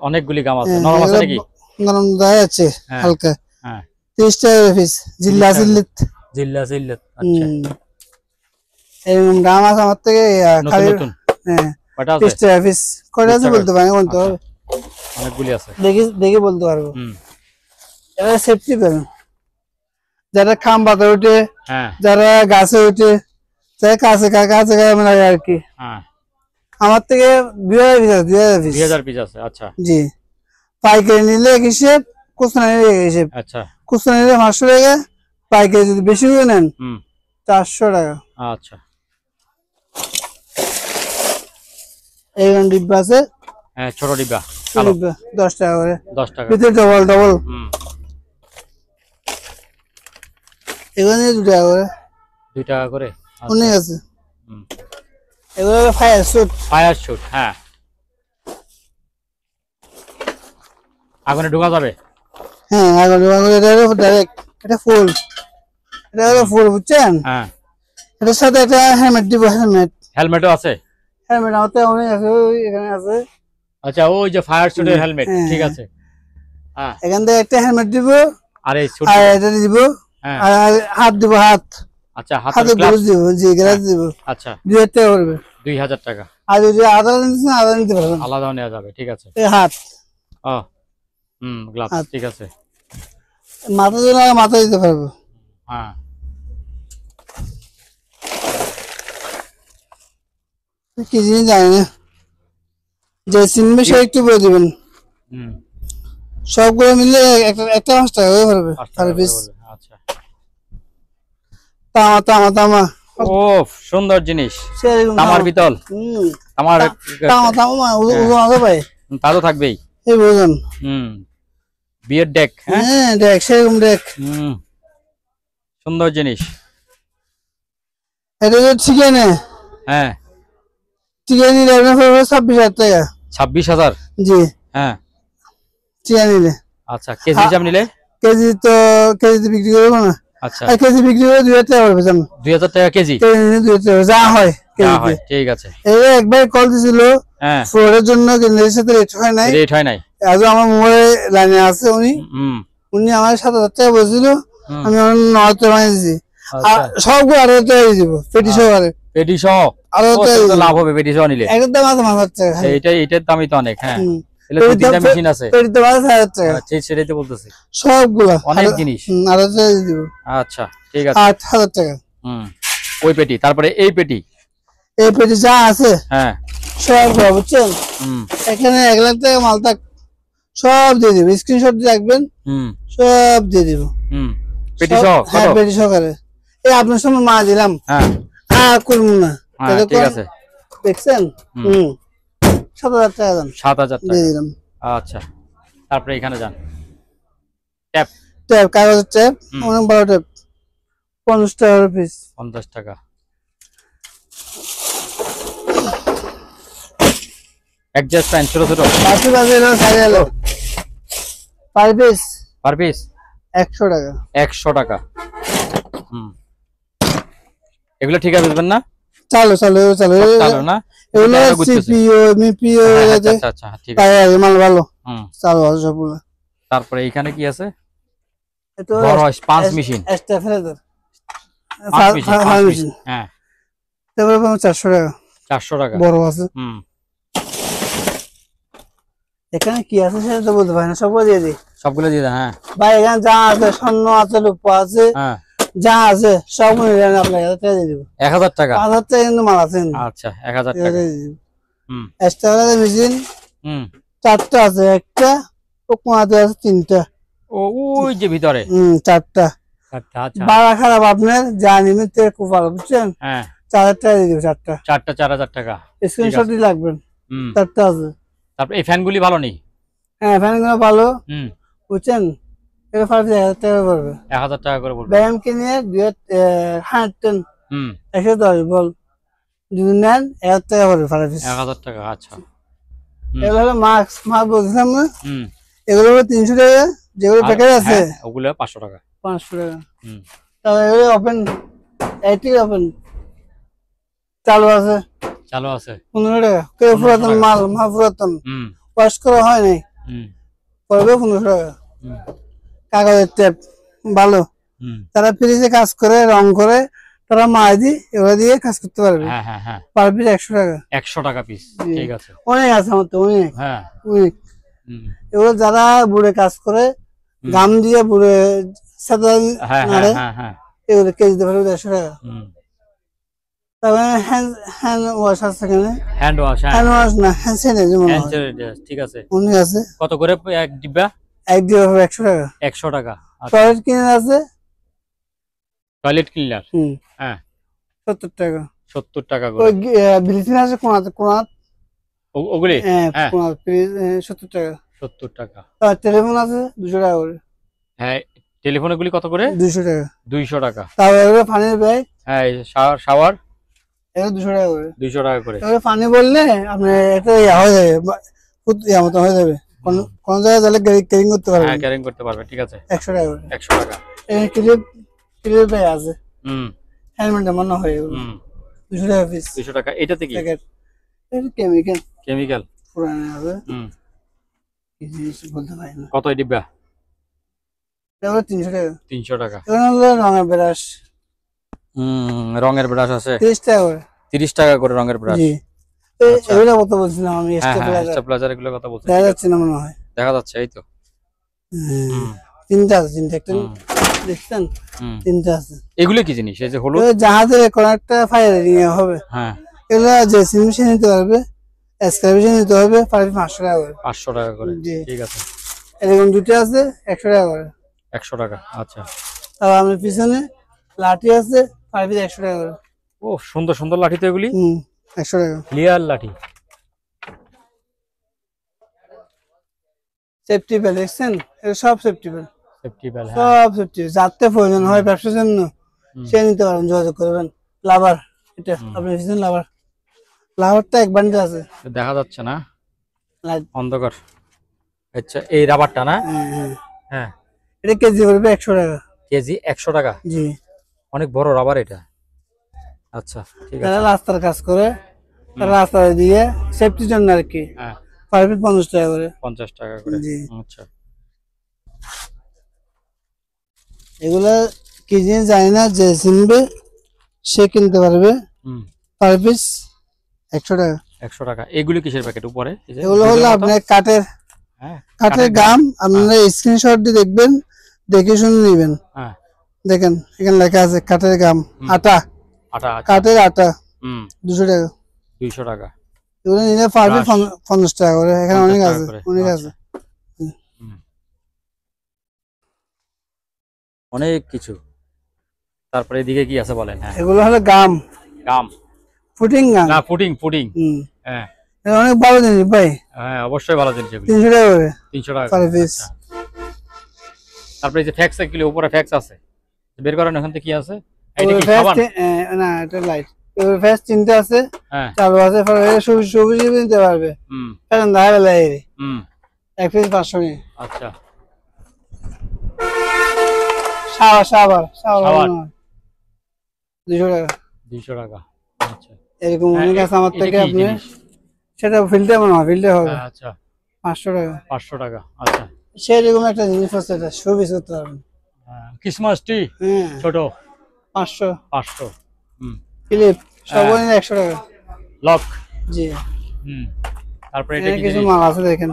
অনেকগুলি গাম আছে। নরম আছে নাকি? নরম দেওয়া আছে হ্যাঁ, হালকা। হ্যাঁ, 30 টাকা পিস, জিল্লা 30 টাকা। সিল্লিত। জিল্লা জিল্লাত। আচ্ছা, এরকম গাম আছে আমার থেকে। নতুন খালি নতুন হ্যাঁ, কয়টা আছে? 30 টাকা পিস। কয়টা 30 আছে টাকা। বলতে পারি, বলতে আচ্ছা, হবে। অনেকগুলি আছে। দেখি দেখি বলতে পারবো। হুম, এটা সেফটি পেন, যারা খাম্বাতে উঠে, হ্যাঁ, যারা গাছে উঠে, যারা কাছে কাছে লাগে আর কি। হ্যাঁ, আমার থেকে 2000 পিস আছে, 2000 পিস। 2000 পিস আছে। আচ্ছা, জি। পাইকারি নিলে এক হিসেব, খুচরা নিলে এক হিসেব। আচ্ছা, খুচরা নিলে 500 টাকা, পাইকারি যদি বেশি করে নেন হুম, 400 টাকা। আচ্ছা, এইরকম ডিব্বা আছে, হ্যাঁ, ছোট ডিব্বা কালো, ডিব্বা 10 টাকা করে। 10 টাকা। ভিতরে ডবল ডবল, হুম, এখানে 2 টাকা করে। 2 টাকা করে। আচ্ছা, অনেক আছে। হুম, এগুলো ফায়ার স্যুট। Fire shoot. হ্যাঁ, আগুনে ঢোকা যাবে। হ্যাঁ, আগুন আগুন, এটা হলো ডাইরেক্ট, এটা ফুল, এটা হলো ফুল, বুঝছেন? হ্যাঁ, এটার সাথে একটা হেলমেট দিব, হেলমেট। হেলমেটও আছে। হেলমেট আমার তো অনেক আছে, ওই এখানে আছে। আচ্ছা, ওই যে ফায়ার শুটের হেলমেট। হ্যাঁ। ঠিক আছে। হ্যাঁ, এখান থেকে একটা হেলমেট দিব, আর এই শুট। আর এটা দিব, হ্যাঁ, আর হাত দিব, হাত, আচ্ছা, হাতে হাতের গ্লাভস। গ্লাভস দিব। জি, গ্লাভস দিব। আচ্ছা, 2000 টাকা পড়বে। 2000 টাকা। আর যদি আদা নিচ্ছেন, আদা নিতে পারবেন। আলাদাও নেওয়া যাবে। ঠিক আছে। এই হাত, ও, হুম, গ্লাভস। হাত। ঠিক আছে। মাথা দিলে মাথা দিতে পারবো। হ্যাঁ, কি জিনিস জানি না, যে চিনবে সে একটু বলে দিবেন। হুম, সবগুলো মিলে একটা একটা 5 টাকা হয়ে পড়বে 5 পার টাকা করে পিস। বলবে। আচ্ছা, তামা তামা তামা, ও সুন্দর জিনিস। সেরকম তামার পিতল, তামার তামা তামা ওজন আছে ভাই, তা তো থাকবেই। এই ওজন। হুম, বিয়ের ডেক। হ্যাঁ, হ্যাঁ, দেখ সেরকম দেখ। হুম, সুন্দর জিনিস। এটা তো ঠিক আছে, হ্যাঁ, ঠিক আছে নিলে আপনার পড়বে 26,000 টাকা। 26,000। জি, হ্যাঁ, ঠিক আছে নিলে। আচ্ছা, কেজি হিসাব নিলে? কেজি তো কেজিতে বিক্রি করবো না। আচ্ছা, আর কেজি বিক্রি করে 2000 টাকা পড়বে, জান। 2000 টাকা কেজি। কেজি নিলে 2000 টাকা যা হয় যা কেজিতে। হয়। ঠিক আছে। এই একবার কল দিছিল হ্যাঁ, ফ্লোরের জন্য, কিন্তু এর সাথে রেট হয় নাই। রেট হয় নাই। আজও আমার মোবাইল লাইনে আছে উনি, হুম, উনি আমার 7,000 টাকা বলছিল। আমি 9 বানিয়ে দিছি। আর সবগুলো 18 টাকা দিয়ে দিব, পেটি সহকারে। পেটি সহ 18 টাকা তো লাভ হবে পেটি সহ নিলে। একদম দাম আছে 5,000 টাকা। এটার দামই তো অনেক। হ্যাঁ, এগুলো প্রতিটা মেশিন আছে। পেটি দাম আছে 1,000 টাকা। আচ্ছা, সেটাই তো বলতেছি, সবগুলো অনেক জিনিস। 18 টাকা দিয়ে দিব। আচ্ছা ঠিক আছে, 8,000 টাকা। ওই পেটি, তারপরে এই পেটি, এই পেটি যা আছে হ্যাঁ সবগুলো বুঝছেন। এখানে 1 লাখ টাকা মাল থাক, সব দিয়ে দিব, স্ক্রিনশট দিয়ে রাখবেন, সব দিয়ে দিব। পেটি সহ? হ্যাঁ, পেটি সহকারে। এই আপনার সামনে মা দিলাম। হ্যাঁ করবো না, ঠিক আছে। দেখছেন? 7,000 টাকা দাম। 7,000 দিয়ে দিলাম। আচ্ছা, তারপরে এখানে যান, ট্যাপ, ট্যাপ, কাগজের ট্যাপ, অনেক বড় ট্যাপ, 50 টাকা পিস। 50 টাকা। অ্যাডজাস্ট ফ্যান ছোট ছোট, বাসি বাজে এলো সাড়ে এলো পার পিস। 100 টাকা। 100 টাকা। এগুলো ঠিক আছে বুঝবেন না? চালো না, এগুলো সিপিইউ এমপিইউ। আচ্ছা ঠিক আছে, মাল ভালো চালো আছে সবগুলো। তারপরে এখানে কি আছে? এটা বড় স্পাঞ্জ মেশিন, এস্টাফেলার মেশিন। হ্যাঁ, তারপরে 400 টাকা। 400 টাকা বড় আছে। এখানে কি আছে সেটা তো বলতে পারি না, সবগুলো দিয়ে দিই। সবগুলো দিয়ে দেন। হ্যাঁ ভাই, এখানে যা আছে স্বর্ণ আছে, রূপা আছে, যা আছে সব আপনার 1,000 টাকা দিয়ে দিব। 1000 টাকা? 5,000 টাকা কিন্তু মাল আছে। আচ্ছা, 1000 টাকা। এস্টাফেলার মেশিন 4টা আছে, একটা ও কোনাতে আছে 3টা। ওই যে ভিতরে 4টা। আচ্ছা, বাড়া খারাপ আপনার, যা নিবেন তেল খুব ভালো বুঝছেন। 4,000 টাকা দিয়ে দিব। 4টা 4,000 টাকা। স্ক্রিনশট দিয়ে লাগবেন। 4টা আছে। তারপর এই ফ্যানগুলি ভালো নেই? হ্যাঁ, ফ্যানগুলো ভালো বুঝছেন। এটা 1,000 টাকা পড়বে। 1000 টাকা করে বলবেন। ব্যায়াম কিনে 110 বল যদি নেন 1,000 টাকা পড়বে। 1000 টাকা। আচ্ছা, এগুলো হলো মাস্ক বলছিলাম না, এগুলো 300 টাকা। যেগুলো প্যাকেট আছে ওগুলো 500 টাকা। 500 টাকা। তাহলে এগুলো ওপেন, ওপেন চালু আছে 15 টাকা। কেউ পুরাতন মাল পুরাতন ওয়াশ করা হয় নাই, পড়বে 1500 টাকা। কাগজের ট্যাপ ভালো, তারা ফ্রিজে কাজ করে, রং করে, তারা মাঝি এগুলো দিয়ে কাজ করতে পারবে। পার পিস 100 টাকা। 100 টাকা পিস, ঠিক আছে। অনেক আছে আমার তো, অনেক। হ্যাঁ, এগুলো যারা বুড়ে কাজ করে, গাম দিয়ে বুড়ে সাদা নাড়ে, এগুলো কেজি দিতে পারবে 150 টাকা। তারপরে হ্যান্ড ওয়াশ আছে এখানে। হ্যান্ড ওয়াশ না, হ্যান্ড স্যানিটাইজার, ঠিক আছে। অনেক আছে। কত করে এক ডিব্বা? এক ডিব্বা 100 টাকা। 100 টাকা। টয়লেট ক্লিনার আছে, টয়লেট ক্লিনার, হ্যাঁ 70 টাকা। 70 টাকা করে। ওই ব্লিচিং আছে কোনাতে, ওগুলি? হ্যাঁ, কোনাত 70 টাকা। 70 টাকা। আর টেলিফোন আছে 200 টাকা করে। হ্যাঁ, টেলিফোন গুলি কত করে? 200 টাকা। 200 টাকা। তারপরে পানির ব্যাগ, হ্যাঁ, শাওয়ার এটা 200 টাকা করে। 200 টাকা করে। এবারে পানি বললে আপনি একটা হয়ে যাবে, মতো হয়ে যাবে। কোন জায়গায় গেলে ক্যারিং করতে পারবে। হ্যাঁ, ক্যারিং করতে পারবে, ঠিক আছে। 100 টাকা করে। 100 টাকা। এই ক্লিপ ব্যাগ আছে, হেলমেট মনে হয় 200 টাকা পিস। 200 টাকা। এটাতে কি? এটা কেমিক্যাল পুরানো হবে। কি জিনিস বলতে পারি না। কত এই ডিব্বা? এটা 300 টাকা। 300 টাকা। এটা হলো রঙের ব্রাশ। রঙের ব্রাশ আছে 30 টাকা করে। 30 টাকা করে রঙের ব্রাশ। জি, এগুলো কত বলছিলাম আমি? স্টেপলাইজার এগুলো কথা বলছি। দেখা যাচ্ছে না মনে হয়। দেখা যাচ্ছে, এই তো। 3টা আছে, 3টা একটা দেখছেন, 3টা আছে। এগুলো কি জিনিস? এই যে হলুদ জাহাজের কোন একটা ফায়ারিং হবে। হ্যাঁ, এগুলো যে সিমিশন নিতে পারবে, এক্সক্যাভেশন নিতে হবে, 500 টাকা করে। 500 টাকা করে, ঠিক আছে। এরকম দুটো আছে 100 টাকা করে। 100 টাকা, আচ্ছা। তারপর আমার পিছনে লাঠি আছে, 100 টাকা করে। ও, সুন্দর সুন্দর লাঠি তো এগুলি। 100 টাকা। ক্লিয়ার লাঠি। সেফটি বেল দেখছেন, এটা সব সেফটি বেল। হ্যাঁ, সব সেফটি। যাতে প্রয়োজন হয় ব্যবসার জন্য সে নিতে পারেন, যোগাযোগ করবেন। লাভার, এটা আপনি পিছনে লাভারটা এক বান্ডেল আছে। দেখা যাচ্ছে না, অন্ধকার। আচ্ছা, এই রাবারটা না? হ্যাঁ, এটা কেজি পড়বে 100 টাকা। কেজি 100 টাকা? জি, অনেক বড় রাবার এটা। আচ্ছা, ঠিক আছে। রাস্তার কাজ করে, রাস্তা দিয়ে সেফটির জন্য আর কি। হ্যাঁ, 50 টাকা করে। 50 টাকা করে, জি। আচ্ছা, এগুলা কি জিনিস জানি না, যে চিনবে সে কিনতে পারবে। পার পিস 100 টাকা। 100 টাকা। এগুলি কিসের প্যাকেট উপরে? এগুলো হলো আপনার কাঠের, কাঠের গাম। আপনারা স্ক্রিনশট দিয়ে দেখবেন, দেখে শুনে নেবেন। দেখেন এখানে লেখা আছে কাঠের গাম, আটা, কাঠের আটা। 200 টাকা। 200 টাকা। এগুলো নিলে পারবে 50 টাকা করে। এখানে অনেক আছে, অনেক আছে, অনেক কিছু। তারপরে এদিকে কি আছে বলেন? হ্যাঁ, এগুলো হলো গাম, গাম, ফুটিং গাম। না, পুডিং, পুডিং। হ্যাঁ, এটা অনেক ভালো জিনিস ভাই। হ্যাঁ, অবশ্যই ভালো জিনিস এগুলো। 300 টাকা করে। 300 টাকা পার পিস। তারপরে এই যে ফ্যাক্স, এগুলো উপরে ফ্যাক্স আছে, বের করেন ওখান থেকে কি আছে? এটা কি সাবান? না, এটা লাইট। এর ফ্যাক্স চিনতে আছে, হ্যাঁ, চালু আছে। সবুজ সবুজ নিতে পারবে। কারণ দাঁড়া বেলা এই এক পিস 500 নিয়ে। আচ্ছা। সাবান 200 টাকা। 200 টাকা। আচ্ছা, এরকম অনেক আছে আমার থেকে। আপনি সেটা ফিল্টার মনে হয়, ফিল্টার হবে। আচ্ছা, 500 টাকা। 500 টাকা। আচ্ছা, সেরকম একটা জিনিস আছে, এটা সবুজ করতে পারবেন। ক্রিসমাস ট্রি ছোট 500। 500। ক্লিপ সব নিলে 100 টাকা। লক। জি। তারপরে এটা কি কিছু মাল আছে, দেখেন,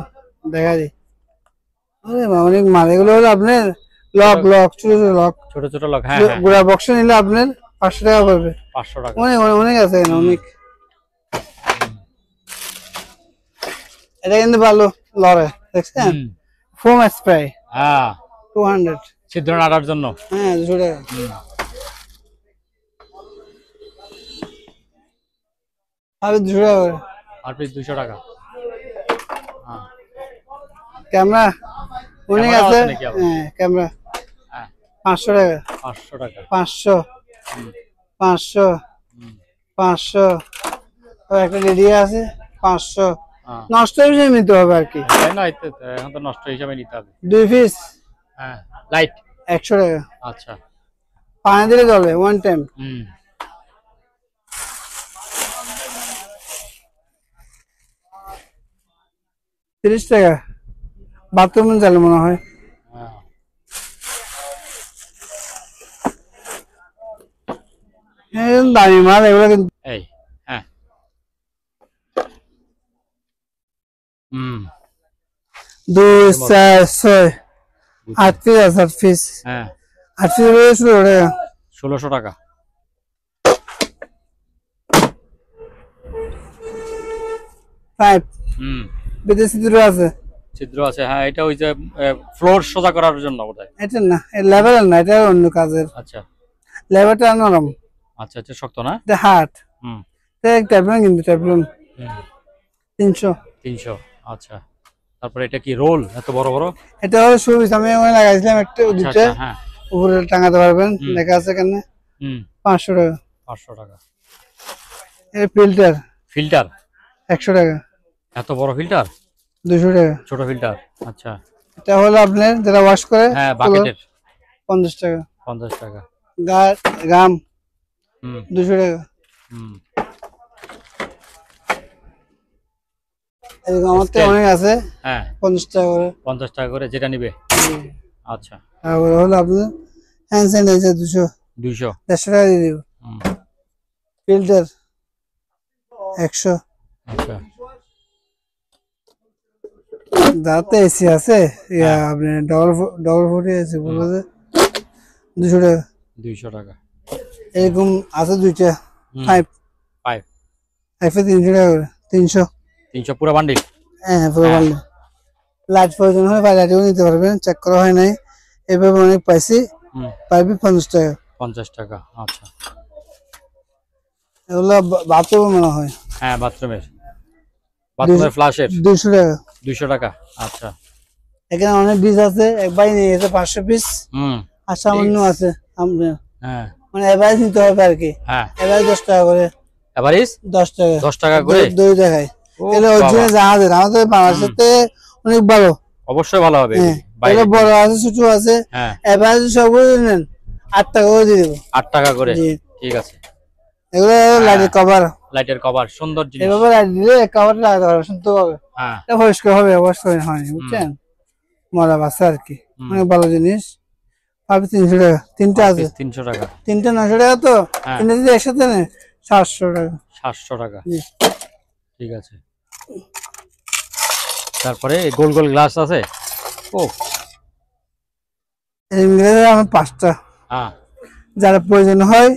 দেখা দিই। আরে বাবা, অনেক মাল। এগুলো হলো আপনার লক, ছোট ছোট লক, ছোট ছোট লক। হ্যাঁ, গুড়া বক্স নিলে আপনার 500 টাকা পড়বে। 500 টাকা। অনেক অনেক আছে এখানে, অনেক। এটা কিন্তু ভালো লড়ে, দেখছেন? Foam spray. হ্যাঁ, 200। ছিদ্র নাটার জন্য। হ্যাঁ, 200 টাকা। আর 200 টাকা করে। আর পিস 200 টাকা। ক্যামেরা অনেক আছে। হ্যাঁ, ক্যামেরা 500 টাকা। 500 টাকা। 500, 500, 500। একটা রেডি আছে 500। নষ্ট হিসেবে নিতে হবে আর কি। না, এখন তো নষ্ট হিসাবে নিতে হবে। 2 পিস। হ্যাঁ, লাইট 100 টাকা। আচ্ছা, পানি দিলে চলে, ওয়ান টাইম। 30 টাকা। বাথরুমে চালে মনে হয়। দামি মাল এগুলো কিন্তু। এই, হ্যাঁ, 2, 4, 6, 8 পিস আছে। 8 পিস। হ্যাঁ, 8 পিস 16 টাকা। 1600 টাকা। পাইপ বিদেশি ছিদ্র আছে। ছিদ্র আছে, হ্যাঁ। এটা ওই যে ফ্লোর সোজা করার জন্য বোধহয়। এটা না, লেভেল না, এটা অন্য কাজের। আচ্ছা, লেভেলটা নরম। আচ্ছা, আচ্ছা, শক্ত না? এটা হার্ড। ট্যাবলেট কিন্তু ট্যাবলেট 300। 300। আচ্ছা, তারপরে এটা কি রোল এত বড় বড়? এটা হলো সুবিধা, আমি ওখানে লাগাইছিলাম একটা দুটো। হ্যাঁ, উপরে টাঙাতে পারবেন, লেখা আছে এখানে। 500 টাকা। 500 টাকা। এই ফিল্টার। ফিল্টার 100 টাকা। এত বড় ফিল্টার? 200 টাকা। ছোট ফিল্টার। আচ্ছা, এটা হলো আপনার যারা ওয়াশ করে। হ্যাঁ, বাকেটের। 50 টাকা। 50 টাকা। গাম 200 টাকা। এরকম আমার তো অনেক আছে। হ্যাঁ, 50 টাকা করে। 50 টাকা করে, যেটা নিবে। আচ্ছা, তারপরে হলো আপনার হ্যান্ড স্যানিটাইজার 200। 150 টাকা দিয়ে দিব। ফিল্টার 100। আচ্ছা, দাঁতে এসি আছে, আপনি ডবল ফুটি আছে, বলবো যে 200 টাকা। 200 টাকা। এরকম আছে দুইটা। পাইপ 300 টাকা করে। 300 পুরো বান্ডিল। হ্যাঁ, পুরো বান্ডিল। লাইট প্রয়োজন হয় লাইটও নিতে পারবেন, চেক করা হয় নাই এভাবে অনেক পাইছি। পাইপে 50 টাকা। 50 টাকা। আচ্ছা, এগুলো বাথরুমে মনে হয়। হ্যাঁ, বাথরুমের ফ্লাশের 200 টাকা। 200 টাকা। আচ্ছা, এখানে অনেক ডিশ আছে। একবারই নিয়ে গেছে 500 পিস। আর সামান্য আছে আপনার। হ্যাঁ, মানে এভারেজ নিতে হবে আর কি। হ্যাঁ, এভারেজ 10 টাকা করে। এভারেজ 10 টাকা। 10 টাকা করে। দই দেখায়। এটা অরিজিনাল জাহাজের, আমাদের বাংলাদেশে অনেক ভালো। অবশ্যই ভালো হবে। এটা বড় আছে, ছোট আছে। হ্যাঁ, এভারেজ সবগুলো নেন 8 টাকা করে দিয়ে দেব। 8 টাকা করে। ঠিক আছে। এগুলো লাইটের কভার। লাইটের কভার সুন্দর জিনিস। এভাবে লাইট দিলে কভারটা লাগাতে পারবে, সুন্দর হবে। হ্যাঁ, এটা পরিষ্কার হবে, অবশ্যই হয়নি, বুঝছেন? মরা বাসা আর কি, অনেক ভালো জিনিস। পাবে 300 টাকা, তিনটা আছে, 300 টাকা, তিনটা 900 টাকা তো, হ্যাঁ। তিনটা যদি একসাথে নেয় 700 টাকা। 700 টাকা, জি। ঠিক আছে। তারপরে গোল গোল গ্লাস আছে। ও এগুলো আমার 5টা, হ্যাঁ, যারা প্রয়োজন হয়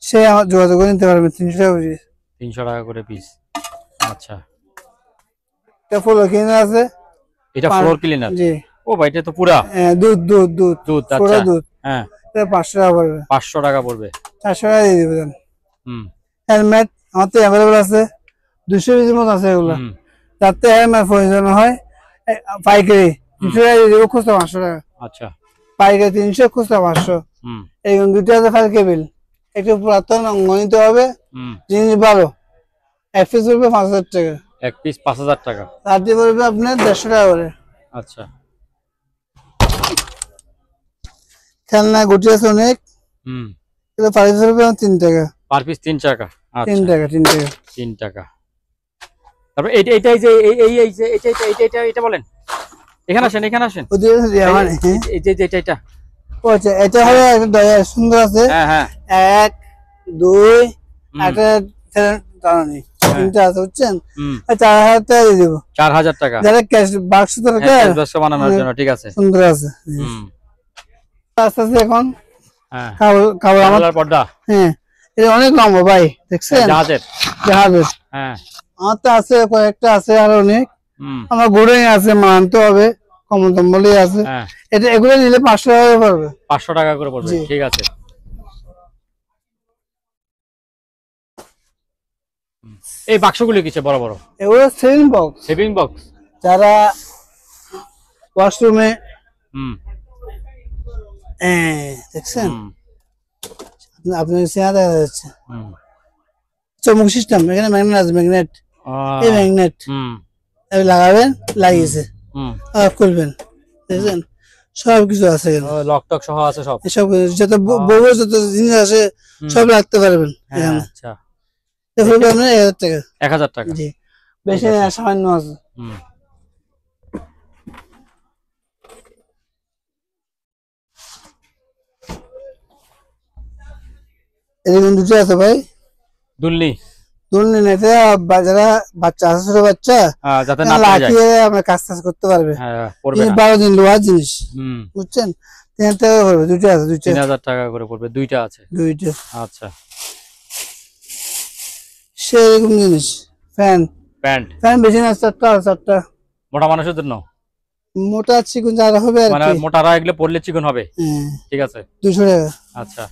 সে আমার যোগাযোগ করে নিতে পারবে। 300 টাকা করে। 300 টাকা করে পিস। আচ্ছা, এটা ফুল কিনে আছে। এটা ফ্লোর ক্লিনার। জি। ও ভাই এটা তো পুরা দুধ দুধ দুধ দুধ। পুরো আচ্ছা, দুধ। হ্যাঁ, এটা 500 টাকা পড়বে। 500 টাকা পড়বে। 400 টাকা দিয়ে দিবেন। হুম হেলমেট আমার তো অ্যাভেলেবল আছে, 200 পিসের মতো আছে এগুলো। হুম, যাতে হেলমেট প্রয়োজন হয় পাইকারি 300 টাকা দিয়ে দেবো, খুচরা 500 টাকা। আচ্ছা, পাইকারি 300, খুচরা 500। হুম এইরকম দুটো আছে ফায়ার কেবিল, একটু পুরাতন অঙ্গ নিতে হবে, হুম, জিনিস ভালো। এক পিস পড়বে 5000 টাকা, এক পিস 5000 টাকা। তার দিয়ে পড়বে আপনার 150 টাকা করে। আচ্ছা, খেলনা গুটি আছে অনেক, হুম, কিন্তু পার পিস পড়বে 3 টাকা। পার পিস 3 টাকা। 3 আচ্ছা, টাকা 3 টাকা। 3 টাকা। তারপর এইটা এইটা এই যে এই যে এটা এটা এটা এটা এটা বলেন, এখানে আসেন, এখানে আসেন। ওদের মানে এই যে এটা এটা, ও আচ্ছা, এটা হলো একটা দয়া সুন্দর আছে। হ্যাঁ হ্যাঁ, 1 2 হুম, একটা দাঁড়া নেই, তিনটা আছে বুঝছেন। হুম, 4000 টাকা দিয়ে দেবো। 4000 টাকা। যারা ক্যাশ বাক্স দরকার হ্যাঁ, ব্যবসা বানানোর জন্য, ঠিক আছে। সুন্দর আছে। হুম, আস্তে আস্তে এখন হ্যাঁ, খাবার আমার। জানলার পর্দা, হ্যাঁ, এটা অনেক লম্বা ভাই, দেখছেন জাহাজের, জাহাজের। হ্যাঁ, আমার তো আছে কয়েকটা, আছে আর অনেক। হুম, আমার ঘুরে আছে, মানতে হবে, কমল টম্বলই আছে। হ্যাঁ, এটা এগুলো নিলে 500 টাকা পড়বে। 500 টাকা করে পড়বে, জি। ঠিক আছে। এই বাক্সগুলো কিসে বড় বড়? এগুলো সেভিং বক্স, সেভিং বক্স। যারা ওয়াশরুমে, হুম, দেখছেন হুম, আপনার চেহারা দেখা যাচ্ছে, হুম, চমক সিস্টেম, এখানে ম্যাগনেট আছে, ম্যাগনেট। এই ম্যাগনেট হুম, লাগাবেন, লাগিয়েছে, হুম, অফ করবেন, দেখছেন সব কিছু আছে এখানে। লক টক সহ আছে সব। এসব যত বড় যত জিনিস আছে সব রাখতে পারবেন হ্যাঁ, এখানে। আচ্ছা, এটা পড়বে আপনার 1000 টাকা। 1000 টাকা। জি, বেশি না, সামান্য আছে। হুম, এরকম দুটো আছে ভাই, দুলনি, দুলনি নেটে যারা বাচ্চা আছে, ছোট বাচ্চা, যাতে না পড়ে যায়। লাঠিয়ে আমরা কাজ টাজ করতে পারবে। হ্যাঁ, পড়বে না। 12 দিন লোহার জিনিস, হুম, বুঝছেন। 3000 টাকা পড়বে, দুটো আছে, দুটো 3000 টাকা করে পড়বে, দুইটা আছে। দুইটা। আচ্ছা, সেরকম জিনিস। ফ্যান, প্যান্ট ফ্যান বেশি না, 4টা আছে, 4টা। মোটা মানুষের জন্য, মোটা চিকুন যারা হবে আর মানে কি। মোটারা এগুলো পড়লে চিকন হবে, হ্যাঁ, ঠিক আছে। 200 টাকা। আচ্ছা,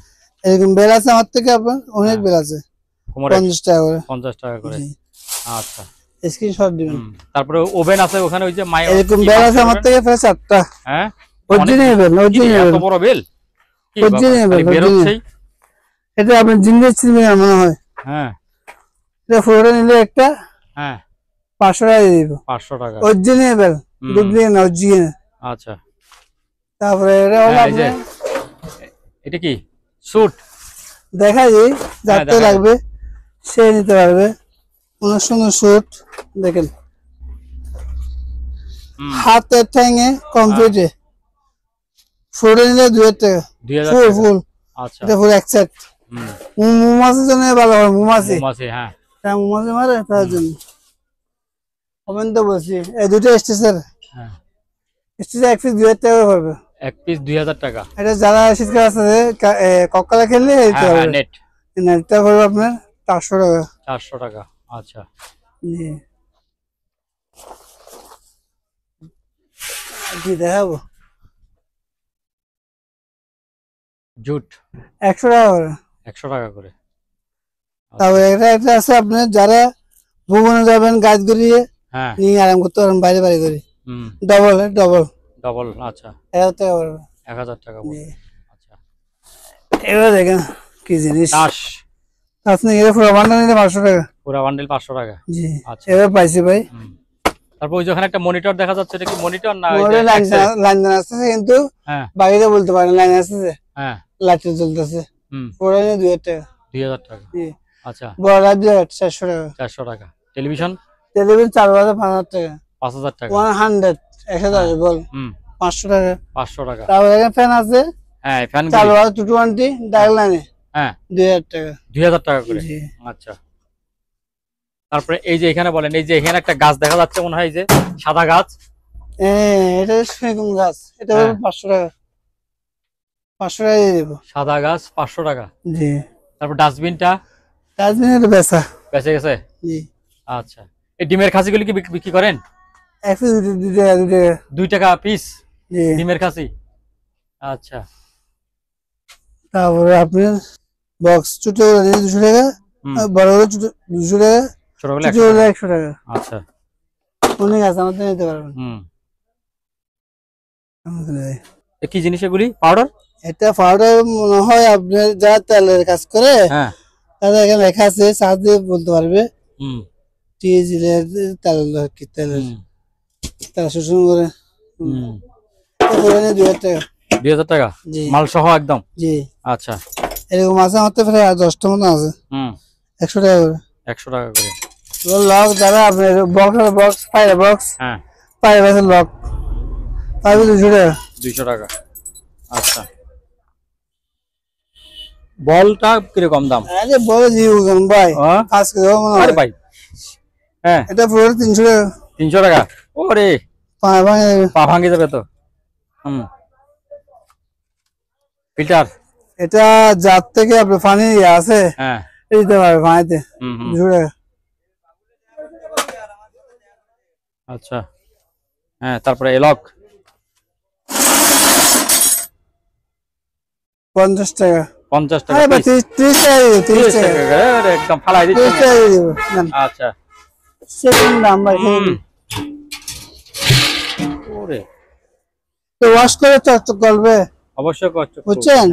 এরকম বেল আছে আমার থেকে, আপনার অনেক বেল আছে, কোমরে 50 টাকা করে। 50 টাকা করে। জি, আচ্ছা, স্ক্রিনশট দিবেন। হুম, তারপরে ওভেন আছে ওখানে, ওই যে এরকম বেল আছে আমার থেকে প্রায় 4টা। হ্যাঁ, অরিজিনাল বেল, এত অরিজিনাল বড় বেল, কি অরিজিনাল বেল, বেল হচ্ছেই। এটা আপনি জিনিস চিনবেন না মনে হয়। হ্যাঁ, এটা ফোটা নিলে একটা হ্যাঁ, 500 টাকা দিয়ে দিব। 500 টাকা। অরিজিনাল বেল, হুম, দুধ দিয়ে না, অরিজিনাল। আচ্ছা, তারপরে এটা হলো এই যে আপনার, এটা কি স্যুট? দেখা যায় যাতে দেখা যায়। লাগবে সে নিতে পারবে। অনেক সুন্দর স্যুট, দেখেন হুম, হাতের ঠ্যাঙে কমপ্লিটে। ফোটা নিলে 2000 টাকা, 2000 ফুল টাকা। ফুল। আচ্ছা, এটা ফুল এক সেট। হুম, মৌমাছির জন্য ভালো হয়, মৌমাছি, মৌমাছি, হ্যাঁ, মৌমাছি মারে তার জন্য। আমি তো বলছি এই দুটো স্টেশন, হ্যাঁ, স্টেশন এক পিস 2000 টাকা পড়বে। এক পিস 2000 টাকা। এটা যারা শীতকাল আছে কক্কালা খেললে হ্যাঁ, হ্যাঁ, নেট নেটটা পড়বে আপনার 400 টাকা। 400 টাকা। আচ্ছা, জি, কি দেখাবো, জুট 100 টাকা করে। 100 টাকা করে। তারপরে এটা আছে আপনার যারা ভ্রমণে যাবেন, গাছ গড়িয়ে হ্যাঁ, নিয়ে আরাম করতে পারেন, বাইরে বাইরে করে। হুম, ডবল ডবল ডবল। আচ্ছা, 1000 টাকা পড়বে। 1000 টাকা পড়বে। জি। আচ্ছা, এবার দেখেন কি জিনিস, তাস আপনি এর পুরো বান্ডেল নিলে 500 টাকা। পুরো বান্ডেল 500 টাকা। জি, আচ্ছা, এবার পাইছি ভাই। হুম, তারপর ওই যেখানে একটা মনিটর দেখা যাচ্ছে, এটা কি মনিটর না ওই যে মোবাইলে Excel? লাইন আসতেছে, কিন্তু হ্যাঁ, বাইরে বলতে পারেন লাইন আসতেছে, হ্যাঁ, লাইট জ্বলতেছে। হুম, পুরো নিলে 2000 টাকা। 2000 টাকা। জি, আচ্ছা, বড় লাইট 400 টাকা। 400 টাকা। টেলিভিশন টেলিভিশন 4000 টাকা। 5000 টাকা। 100 1,000 বল হুম, 500 টাকা। 500 টাকা। তারপরে এখানে ফ্যান আছে, হ্যাঁ ফ্যান চালু আছে 220 ডায়াল লাইনে। হ্যাঁ 2000 টাকা। 2000 টাকা করে। জি। আচ্ছা তারপরে এই যে এখানে বলেন, এই যে এখানে একটা গাছ দেখা যাচ্ছে মনে হয়, এই যে সাদা গাছ। এটা সেগুন গাছ, এটা হ্যাঁ। 500 টাকা। 500 টাকা দিয়ে দেবো। সাদা গাছ 500 টাকা। জি। তারপর ডাস্টবিনটা ডাস্টবিন এটা বেচা। বেঁচে গেছে। জি। আচ্ছা এই ডিমের খাসিগুলি কি বিক্রি করেন? 102 টাকা, 2 টাকা। 2 টাকা পিস জি। ডিমের খাসি। আচ্ছা তারপরে আপনার বক্স ছোট হলে 200 টাকা, আর বড় হলে 200 টাকা, ছোট হলে ছোট হলে 100 টাকা। আচ্ছা অনেক আছে, আমাদের নিতে পারবেন। কি জিনিস এগুলি? পাউডার? এটা পাউডার মনে হয় আপনার যারা তেলের কাজ করে হ্যাঁ তাদের এখানে লেখা আছে, চার্জ দিয়ে বলতে পারবে। হুম তেলের কি তেলের তারা শোষণ করে। হুম 2000 টাকা। 2000 টাকা জি। মাল সহ একদম? জি। আচ্ছা এরকম আছে আমার তো প্রায় 10টা মতো আছে। 100 টাকা করে। 100 টাকা করে। লক যারা আপনার বক্স ফায়ার বক্স, হ্যাঁ ফায়ার বক্সের লক পাবে 200 টাকা। 200 টাকা। আচ্ছা বলটা কিরকম দাম? আরে বড় জীবন ভাই, 5 কিলো মনে হয়। আরে ভাই হ্যাঁ এটা পুরো 300 টাকা। 300 টাকা। ওরে পা ভাঙে যাবে তো। ফিল্টার এটা যার থেকে আপনার পানি আছে হ্যাঁ দিতে পারবে পানিতে। 200 টাকা। আচ্ছা হ্যাঁ তারপরে এলক 50 টাকা। 50 টাকা আরে ভাই, piece। 30 টাকা দিও, 30 30 টাকা। টাকা আরে একদম ফালাই 30 দিচ্ছেন। টাকা দিয়ে দেবো। নেন। আচ্ছা সেকেন্ড দাম ভাই, সেকেন্ড। ওরে তো ওয়াশ করে চকচক করবে, অবশ্যই কষ্ট বুঝছেন?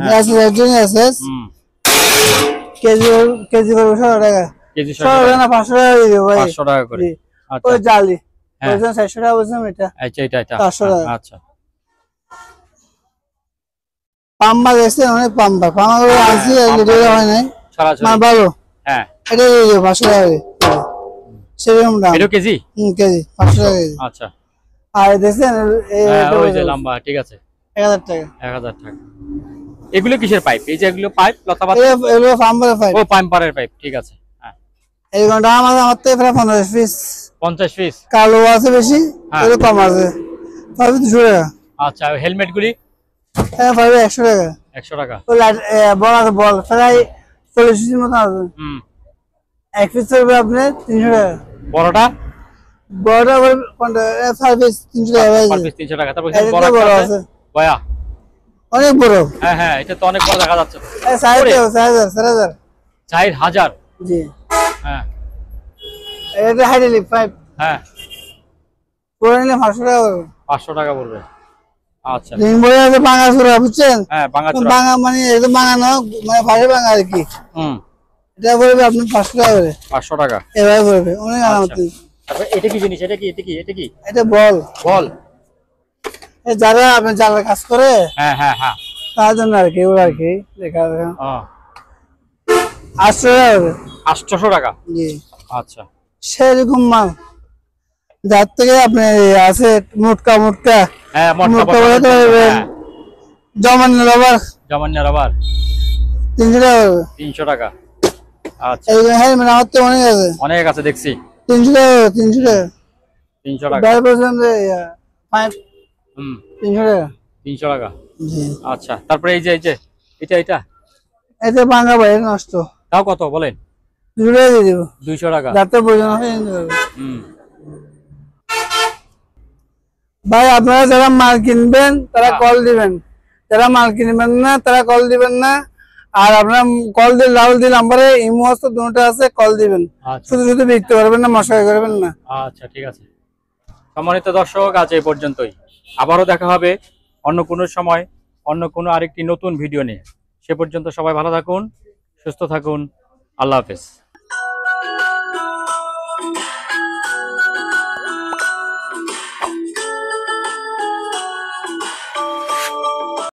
একজনই আছে। কেজি কেজি করবে 100 টাকা। কেজি 100 টাকা না 500 টাকা দিয়ে দেবো ভাই। 500 টাকা করে। জি। আচ্ছা ওই জালি হ্যাঁ। ওইজন 400 টাকা বলছিলাম, এটা আচ্ছা এটা 500 টাকা। আচ্ছা পাম্বা দেখছেন, অনেক পাম্বা পাম্বা আনছি, লিটার হয় নাই সরাসরি মাল ভালো। হ্যাঁ এটা দিয়ে দেবো 500 টাকা করে। সেরকম দাম। এটা কেজি? কেজি 500 টাকা কেজি। আচ্ছা আর দেখছেন হ্যাঁ ওই যে লম্বা, ঠিক আছে 1000 টাকা। 1000 টাকা। এগুলো কিসের পাইপ? এই যে এগুলো পাইপ লতাপাতা? এগুলো পাম্বারের পাইপ। ও পাম্পারের পাইপ, ঠিক আছে হ্যাঁ। এইগুলো দাম আছে আমার থেকে প্রায় 50 পিস। 50 পিস? কালো আছে বেশি, এগুলো কম আছে। পাইপ 200 টাকা। আচ্ছা হেলমেট গুলি? হ্যাঁ পাইপ 100 টাকা। 100 টাকা। ওই লাইট বল আছে, বল প্রায় 40 পিসের মতো আছে। এক পিস হবে আপনার 300 টাকা। বড়টা? বড়টা হবে 5 পিস 300 টাকা। পার পিস 300 টাকা। তারপর এটা বড় বড় আছে আছে, বয়া? অনেক বড়। হ্যাঁ হ্যাঁ এটা তো অনেক বড় দেখা যাচ্ছে তো। 4000 4000? জি। হ্যাঁ এটা হাইড্রোলিক পাইপ, হ্যাঁ পুরো নিলে 500 টাকা পড়বে। 500 টাকা পড়বে। আচ্ছা রিং বলে আছে ভাঙা চূড়া, বুঝছেন? হ্যাঁ ভাঙাচোরা। ভাঙা মানে একদম ভাঙা না, মানে ভারী ভাঙা আর কি। এটা পড়বে আপনার 500 টাকা করে। 500 টাকা এভাবে পড়বে, অনেক আরামত। তারপর এটা কি জিনিস? এটা কি এটা কি? এটা বল। বল? যারা আপনার জালের কাজ করে হ্যাঁ হ্যাঁ হ্যাঁ তার জন্য আর কি, ওরা আর কি দেখা যায়। ও 800 টাকা করে। 800 টাকা? জি। আচ্ছা সেরকম মাল যার থেকে আপনার আছে মোটকা হ্যাঁ মোটকা বলে তো জমান্য রবার জমান্য রবার 300 টাকা করে। 300 টাকা। আচ্ছা এই হেলমেট আমার তো অনেক আছে, অনেক আছে দেখছি। 300 টাকা 300 টাকা 300 টাকা। 10% পাইপ 300 টাকা। 300 টাকা। জি। আচ্ছা তারপরে এই যে এটা এটা ভাঙা ভাই, নষ্ট। তাও কত বলেন? 200 টাকা দিয়ে দেবো। 200 টাকা। যাতে প্রয়োজন হয় নিতে পারবে। হুম ভাই আপনারা যারা মাল কিনবেন তারা কল দিবেন, যারা মাল কিনবেন না তারা কল দিবেন না। আর আপনারা কল দিয়ে রাহুল দি নাম্বারে ইমো আছে, দুটো আছে, কল দিবেন। আচ্ছা শুধু বিক্রি করবেন না, মশাই করবেন না। আচ্ছা ঠিক আছে। সম্মানিত দর্শক আজ এই পর্যন্তই। আবারও দেখা হবে অন্য কোনো সময় অন্য কোনো আরেকটি নতুন ভিডিও নিয়ে। সে পর্যন্ত সবাই ভালো থাকুন, সুস্থ থাকুন। আল্লাহ হাফেজ।